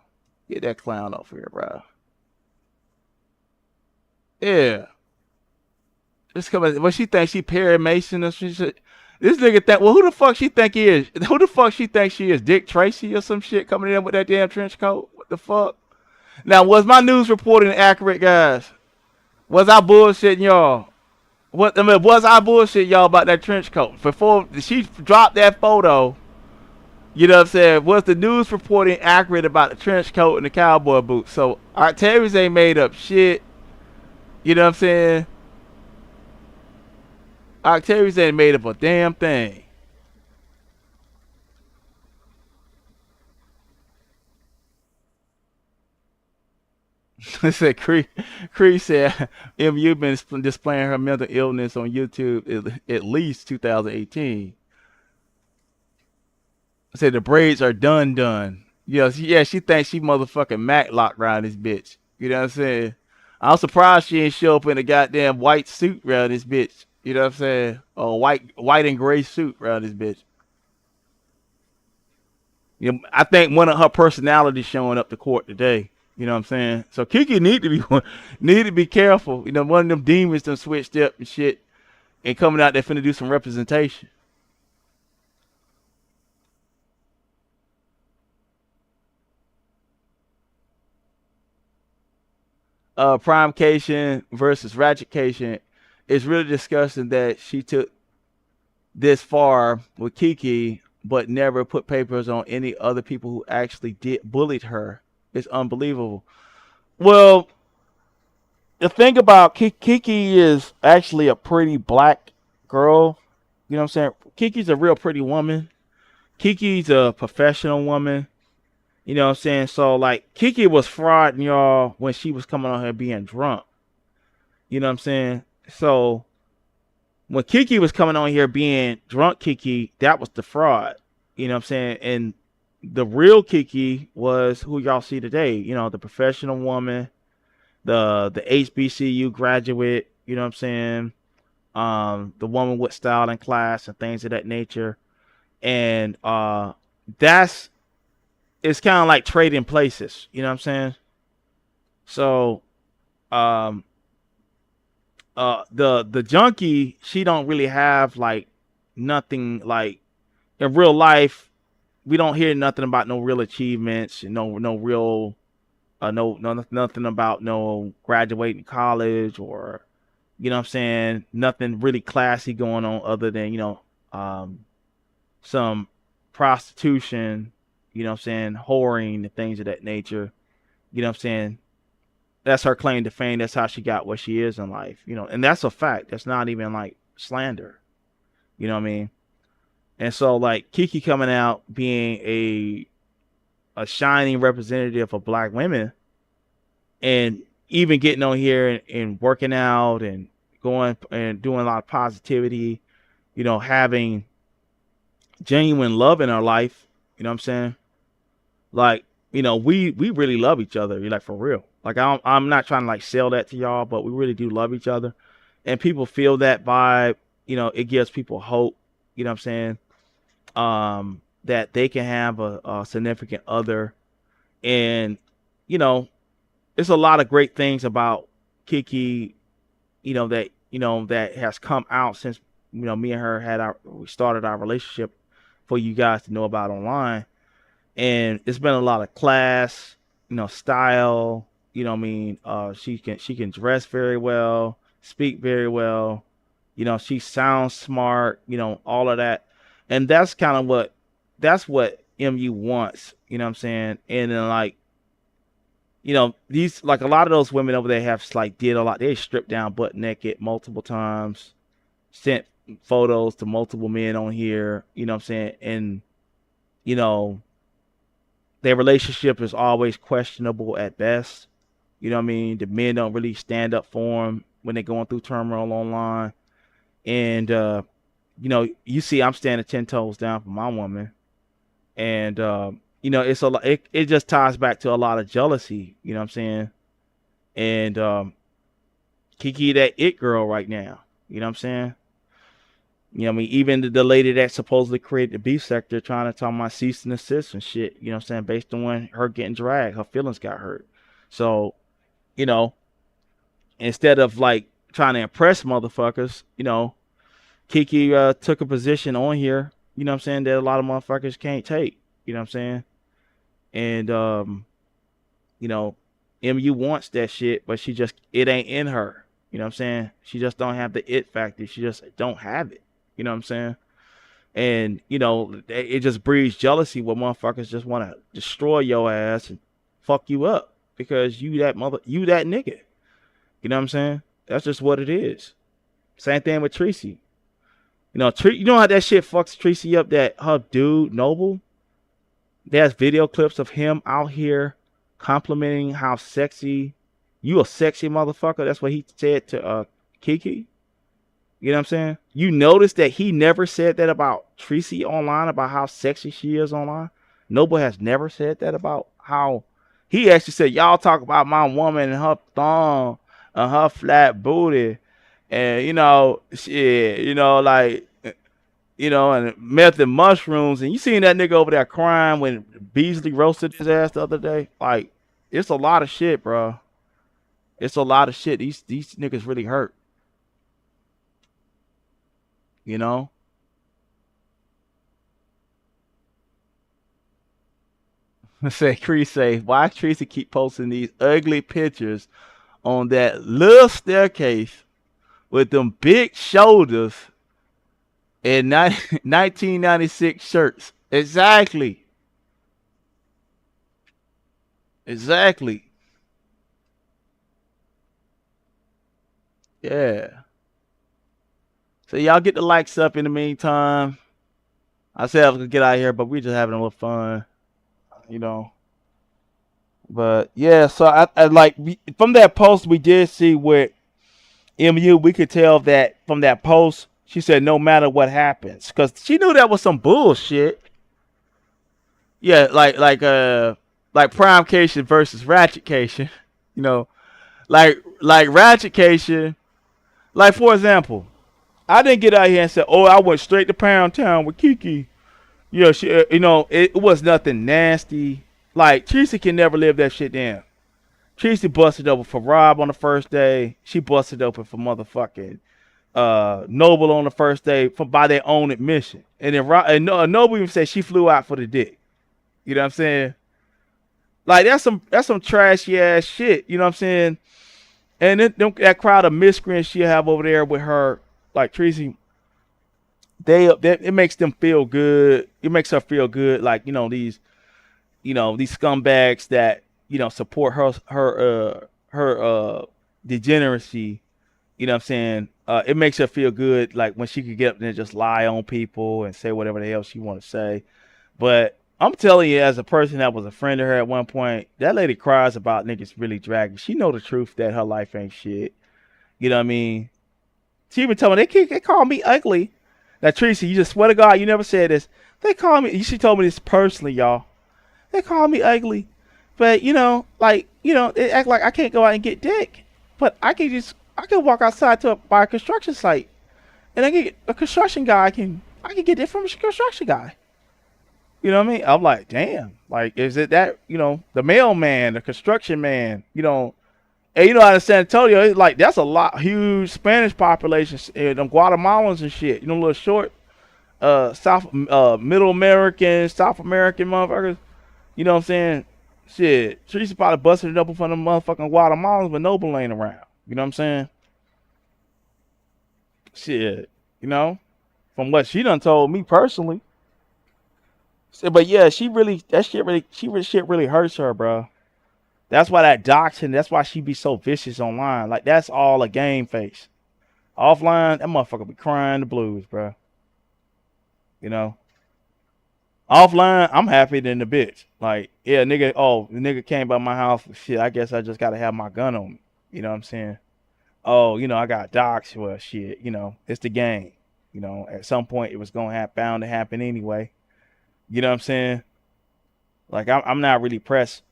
Get that clown off here, bro. Yeah. Just coming. What she think she Perry Mason or some shit? This nigga think. Well, who the fuck she think he is? Who the fuck she think she is? Dick Tracy or some shit coming in with that damn trench coat? What the fuck? Now, was my news reporting accurate, guys? Was I bullshitting y'all? Was I bullshit y'all about that trench coat before she dropped that photo? You know what I'm saying? Was the news reporting accurate about the trench coat and the cowboy boots? So Octavius ain't made up shit. You know what I'm saying? Octavius ain't made up a damn thing. It said Cree said MU been displaying her mental illness on YouTube at least 2018. I said the braids are done. Yeah, she thinks she motherfucking Mac locked around this bitch. You know what I'm saying? I'm surprised she ain't show up in a goddamn white suit around this bitch. You know what I'm saying? Or white and gray suit around this bitch. I think one of her personalities showing up to court today. You know what I'm saying? So Kiki need to be careful. One of them demons done switched up and shit and coming out there finna do some representation. Prime Cation versus Ratchet Cation, it's really disgusting that she took this far with Kiki, but never put papers on any other people who actually did bullied her. It's unbelievable. Well, the thing about Kiki is actually a pretty black girl. You know what I'm saying? Kiki's a real pretty woman. Kiki's a professional woman. You know what I'm saying? So like Kiki was frauding y'all when she was coming on here being drunk. You know what I'm saying? So when Kiki was coming on here being drunk Kiki, that was the fraud. You know what I'm saying? And the real Kiki was who y'all see today. You know, the professional woman, the HBCU graduate. You know what I'm saying? The woman with style and class and things of that nature. And that's it's kind of like trading places. You know what I'm saying? So um, the junkie, she don't really have like nothing like in real life. We don't hear nothing about no real achievements, no real no nothing about no graduating college or you know what I'm saying, nothing really classy going on other than, um some prostitution, you know what I'm saying, whoring and things of that nature. You know what I'm saying? That's her claim to fame. That's how she got what she is in life, and that's a fact. That's not even like slander. You know what I mean? And so like Kiki coming out being a shining representative of black women and even getting on here and working out and going and doing a lot of positivity, having genuine love in our life, you know what I'm saying? Like, we really love each other, like for real. Like I'm not trying to like sell that to y'all, but we really do love each other. And people feel that vibe, it gives people hope, you know what I'm saying? That they can have a significant other. And, you know, there's a lot of great things about Kiki, that has come out since, me and her we started our relationship for you guys to know about online. And it's been a lot of class, style, what I mean? She can dress very well, speak very well, she sounds smart, all of that. And that's what MU wants, you know what I'm saying? And then like, these like a lot of those women over there have like did a lot. They stripped down butt naked multiple times, sent photos to multiple men on here, you know what I'm saying? And you know, their relationship is always questionable at best. You know what I mean? The men don't really stand up for them when they're going through turmoil online. And you see, I'm standing 10 toes down for my woman. And it's a lot. It just ties back to a lot of jealousy. You know what I'm saying? And Kiki, that it girl right now. You know what I'm saying? I mean, even the lady that supposedly created the beef sector trying to talk about cease and desist and shit, you know what I'm saying, based on her getting dragged, her feelings got hurt. So, you know, instead of like trying to impress motherfuckers, Kiki took a position on here, you know what I'm saying, that a lot of motherfuckers can't take, you know what I'm saying? And, you know, MU wants that shit, but it ain't in her. You know what I'm saying? She just don't have the it factor. She just don't have it. You know what I'm saying? And it just breeds jealousy where motherfuckers just want to destroy your ass and fuck you up because you that nigga. You know what I'm saying? That's just what it is. Same thing with Tracy. You know how that shit fucks Tracy up, that her dude Noble. There's video clips of him out here complimenting how sexy, you a sexy motherfucker. That's what he said to Kiki. You know what I'm saying? You notice that he never said that about Tracy online, about how sexy she is online. Noble has never said that about how he actually said, y'all talk about my woman and her thong and her flat booty. And, shit, like, and meth and mushrooms. And you seen that nigga over there crying when Beasley roasted his ass the other day? Like, it's a lot of shit, bro. It's a lot of shit. These niggas really hurt. You know? Say Cree say, why Tracy keep posting these ugly pictures on that little staircase with them big shoulders and 1996 shirts. Exactly. Exactly. Yeah. So y'all get the likes up in the meantime. I said I was gonna get out of here, but we just having a little fun, you know. But yeah, so I like from that post we did see with MU, we could tell that from that post, she said no matter what happens, because she knew that was some bullshit. Yeah, like Prime Cation versus Ratchet Cation, you know, like Ratchet Cation. Like for example, I didn't get out here and say, oh, I went straight to Pound Town with Kiki. Yeah, she, it was nothing nasty. Like Tracy can never live that shit down. Tracy busted open for Rob on the first day. She busted open for motherfucking Noble on the first day by their own admission. And then Noble even said she flew out for the dick. You know what I'm saying? Like that's some trashy ass shit. You know what I'm saying? And then that crowd of miscreants she have over there with her, like Tracy, it makes them feel good. It makes her feel good. Like these scumbags that support her degeneracy. You know what I'm saying? It makes her feel good, like when she could get up there and just lie on people and say whatever the hell she want to say. But I'm telling you, as a person that was a friend of her at one point, that lady cries about niggas really dragging. She know the truth that her life ain't shit. You know what I mean? She even told me they call me ugly. Now Tracy, you just swear to God you never said this. They call me. She told me this personally, y'all. They call me ugly, but they act like I can't go out and get dick, but I can walk outside by a construction site, and I can get a construction guy. I can get it from a construction guy. You know what I mean? I'm like, damn. Like, is it that the mailman, the construction man? And out of San Antonio, it's like that's a lot huge Spanish population, them Guatemalans and shit. Little short, South, Middle American, South American motherfuckers. You know what I'm saying? Shit, Teresa probably busted it up in front of motherfucking Guatemalans, but Noble ain't around. You know what I'm saying? Shit, from what she done told me personally. But yeah, shit really hurts her, bro. That's why that doxing, that's why she be so vicious online. Like, that's all a game face. Offline, that motherfucker be crying the blues, bro. You know? Offline, I'm happy than the bitch. Like, yeah, the nigga came by my house. Shit, I guess I just gotta have my gun on me. You know what I'm saying? Oh, I got doxed. Well, shit, it's the game. At some point it was bound to happen anyway. You know what I'm saying? Like, I'm not really pressed.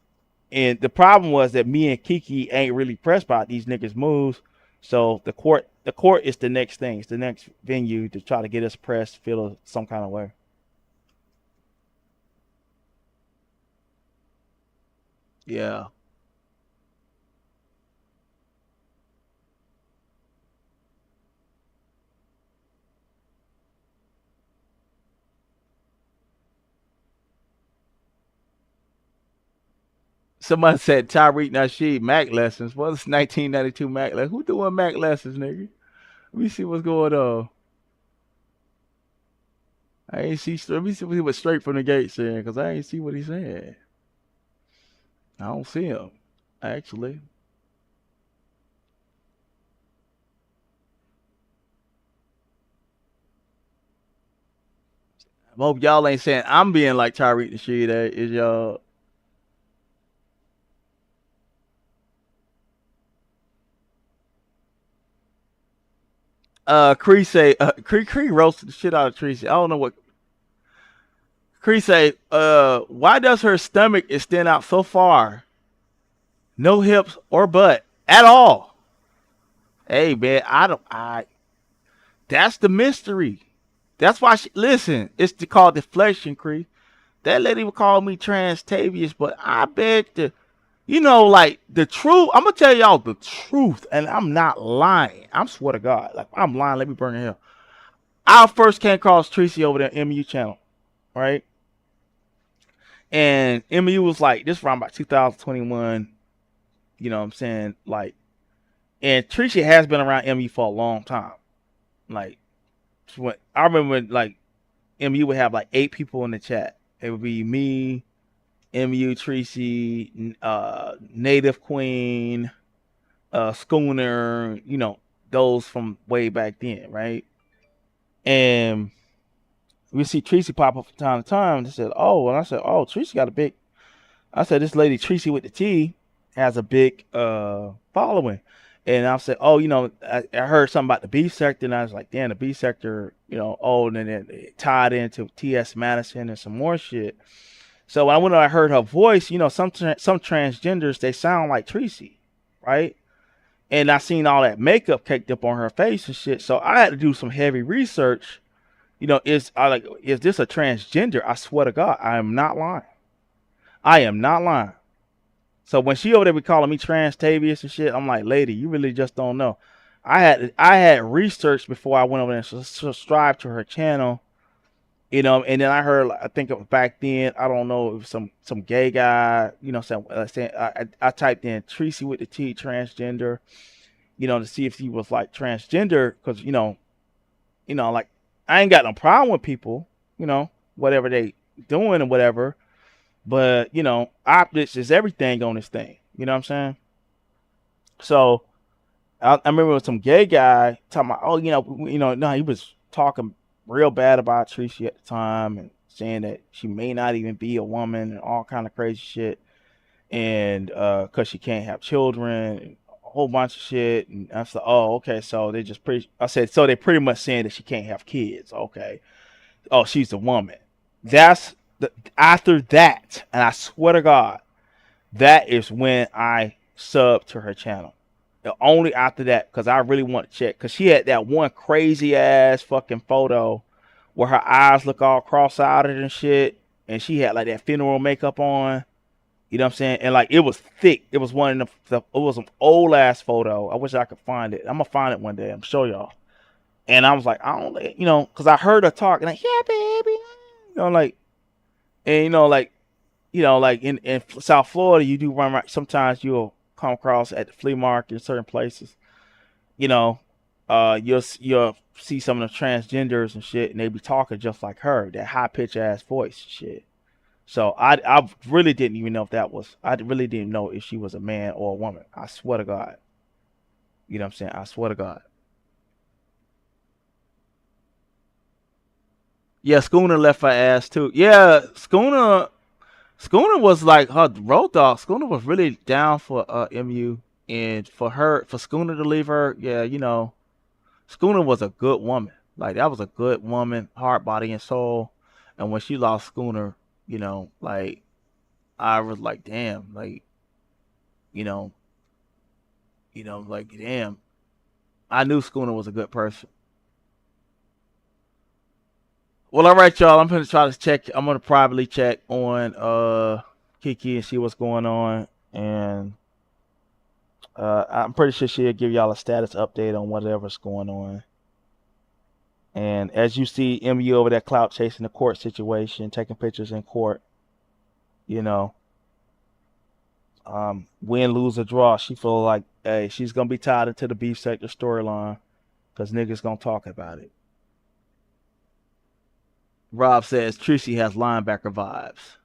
And the problem was that me and Kiki ain't really pressed about these niggas' moves. So the court is the next thing. It's the next venue to try to get us pressed, feel some kind of way. Yeah. Somebody said Tyreek Nasheed Mac lessons. Well, it's 1992 Mac lessons. Who doing Mac lessons, nigga? Let me see what's going on. I ain't see. Let me see what he was straight from the gate saying, because I ain't see what he said. I don't see him, actually. I hope y'all ain't saying I'm being like Tyreek Nasheed. Is y'all? Cree say, Cree roasted the shit out of Tracy. I don't know what Cree say. Why does her stomach extend out so far? No hips or butt at all. Hey man, that's the mystery. That's why listen, it's called deflection, Cree. That lady would call me Transtavius, but I beg to, like the truth. I'm gonna tell y'all the truth, and I'm not lying. I'm swear to God, like I'm lying. Let me burn in hell. I first came across Tracy over there MU channel, right? And MU was like this around about 2021. You know what I'm saying? Like And Tricia has been around MU for a long time. Like when I remember when like MU would have like 8 people in the chat. It would be me, MU, Tracy, Native Queen, Schooner, those from way back then, right? And we see Tracy pop up from time to time. They said, "Oh," and I said, "Oh, Tracy got a big." I said, "This lady Tracy with the T has a big following," and I said, "Oh, I heard something about the B sector," and I was like, "Damn, the B sector, oh," and then it tied into T.S. Madison and some more shit. So when I heard her voice, some transgenders they sound like Tracy, right? And I seen all that makeup caked up on her face and shit. So I had to do some heavy research. Is this a transgender? I swear to God, I am not lying. I am not lying. So when she over there be calling me Trans-Tavius and shit, I'm like, lady, you really just don't know. I had researched before I went over there and subscribed to her channel, and then I heard, I think it was back then, I don't know, it was some gay guy, saying I typed in Tracy with the T transgender, to see if he was like transgender, because like I ain't got no problem with people, whatever they doing and whatever, but optics is everything on this thing. You know what I'm saying? So I remember with some gay guy talking about, oh, no, he was talking real bad about Tracy at the time and saying that she may not even be a woman and all kind of crazy shit, and because she can't have children, and a whole bunch of shit. And I said, oh, okay, so they just I said, so they pretty much saying that she can't have kids. Okay, oh, she's a woman. That's after that, and I swear to God, that is when I subbed to her channel. Only after that, because I really want to check. Because she had that one crazy ass fucking photo where her eyes look all cross-eyed and shit, and she had like that funeral makeup on. You know what I'm saying? And like it was thick. It was one of the. It was an old ass photo. I wish I could find it. I'm gonna find it one day. I'm show y'all. And I was like, I don't, because I heard her talk, and like, yeah, baby, like, and like in South Florida, you do run right. Sometimes you'll come across at the flea market in certain places. You know, you'll see some of the transgenders and shit, and they be talking just like her, that high pitch ass voice and shit. So I really didn't even know if that was. I really didn't know if she was a man or a woman. I swear to God. You know what I'm saying? I swear to God. Yeah, Schooner left her ass too. Yeah, Schooner was like her road dog. Schooner was really down for MU, and for Schooner to leave her, yeah, Schooner was a good woman. Like that was a good woman, heart, body, and soul. And when she lost Schooner, like I was like, damn, like you know, like damn. I knew Schooner was a good person. Well, all right, y'all. I'm gonna try to check. I'm gonna privately check on Kiki and see what's going on, and I'm pretty sure she'll give y'all a status update on whatever's going on. And as you see MU over there clout chasing the court situation, taking pictures in court, you know, win, lose, or draw, she feel like, hey, she's gonna be tied into the beef sector storyline because niggas gonna talk about it. Rob says Tracy has linebacker vibes.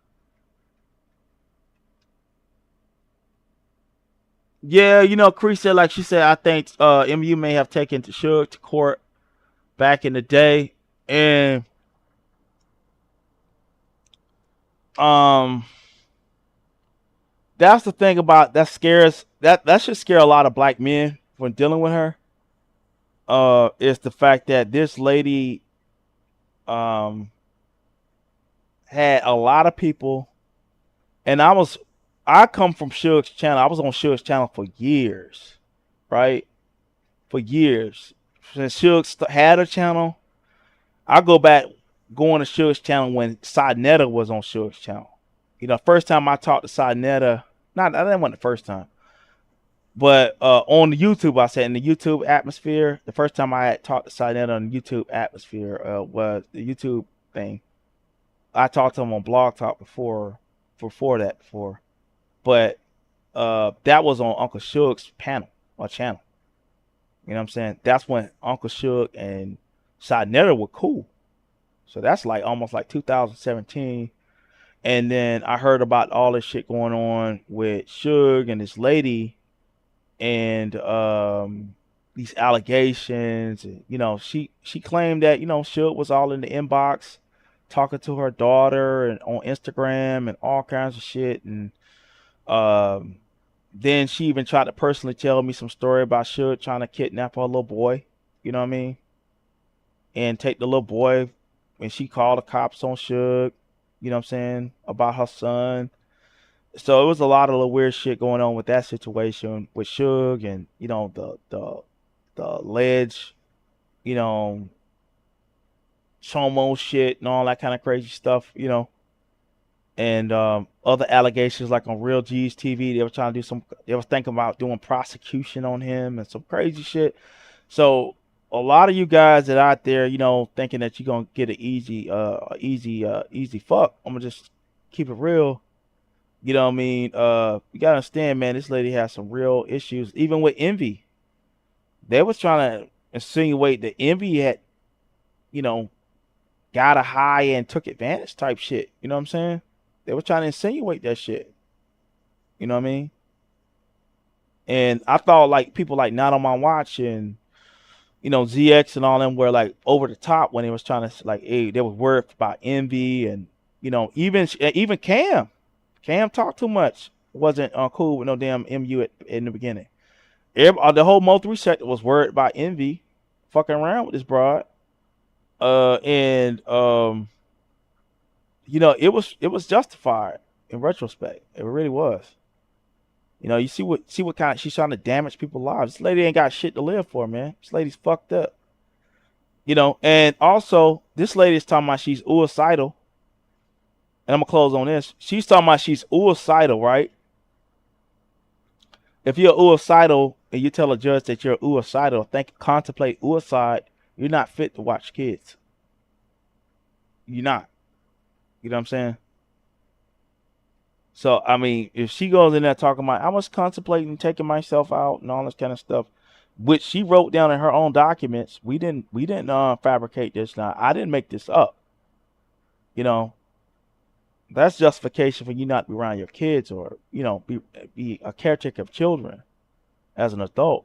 Yeah, Chris said, like she said, I think MU may have taken Suge to court back in the day, and um, that's the thing about that should scare a lot of black men when dealing with her. Is the fact that this lady um had a lot of people, and I come from Suge's channel. I was on Suge's channel for years, right? For years since Suge had a channel. I go back going to Suge's channel when Sidnetta was on Suge's channel. First time I talked to Sidnetta, not that wasn't the first time, but on the YouTube, I said in the YouTube atmosphere, the first time I had talked to Sidnetta on the YouTube atmosphere was the YouTube thing. I talked to him on Blog Talk before, but that was on Uncle Suge's panel or channel. You know what I'm saying? That's when Uncle Suge and Side were cool. So that's like almost like 2017. And then I heard about all this shit going on with Suge and this lady and these allegations. And, she claimed that Suge was all in the inbox talking to her daughter and on Instagram and all kinds of shit. And um, then she even tried to personally tell me some story about Suge trying to kidnap her little boy. You know what I mean? And take the little boy when she called the cops on Suge. You know what I'm saying, about her son. So it was a lot of the weird shit going on with that situation with Suge and the ledge, you know, Chomo shit and all that kind of crazy stuff. And other allegations like on Real G's TV, they was thinking about doing prosecution on him and some crazy shit. So a lot of you guys that out there, thinking that you're gonna get an easy fuck. I'm gonna just keep it real. You know what I mean? You gotta understand, man, this lady has some real issues. Even with Envy. They was trying to insinuate that Envy had, you know, got a high and took advantage type shit. You know what I'm saying? They were trying to insinuate that shit. You know what I mean? And I thought like people like Not on My Watch and ZX and all them were like over the top when they was trying to like, hey, they was worried about Envy and even Cam talked too much. Wasn't cool with no damn MU in the beginning. The whole Mo3 sector was worried about Envy fucking around with this broad. And it was justified in retrospect. It really was. You see what kind of she's trying to damage people's lives. This lady ain't got shit to live for, man. This lady's fucked up. And also this lady is talking about she's suicidal. And I'm gonna close on this. She's talking about she's suicidal, right? If you're suicidal and you tell a judge that you're suicidal, contemplate suicide, you're not fit to watch kids. You're not. You know what I'm saying? So I mean, if she goes in there talking about I was contemplating taking myself out and all this kind of stuff, which she wrote down in her own documents, we didn't fabricate this. Now I didn't make this up. You know, that's justification for you not to be around your kids or be a caretaker of children as an adult.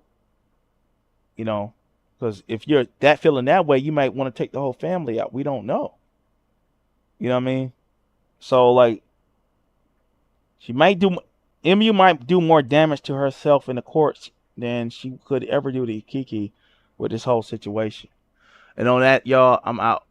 Because if you're that feeling that way, you might want to take the whole family out. We don't know. You know what I mean? So like, MU might do more damage to herself in the courts than she could ever do to Kiki with this whole situation. And on that, y'all, I'm out.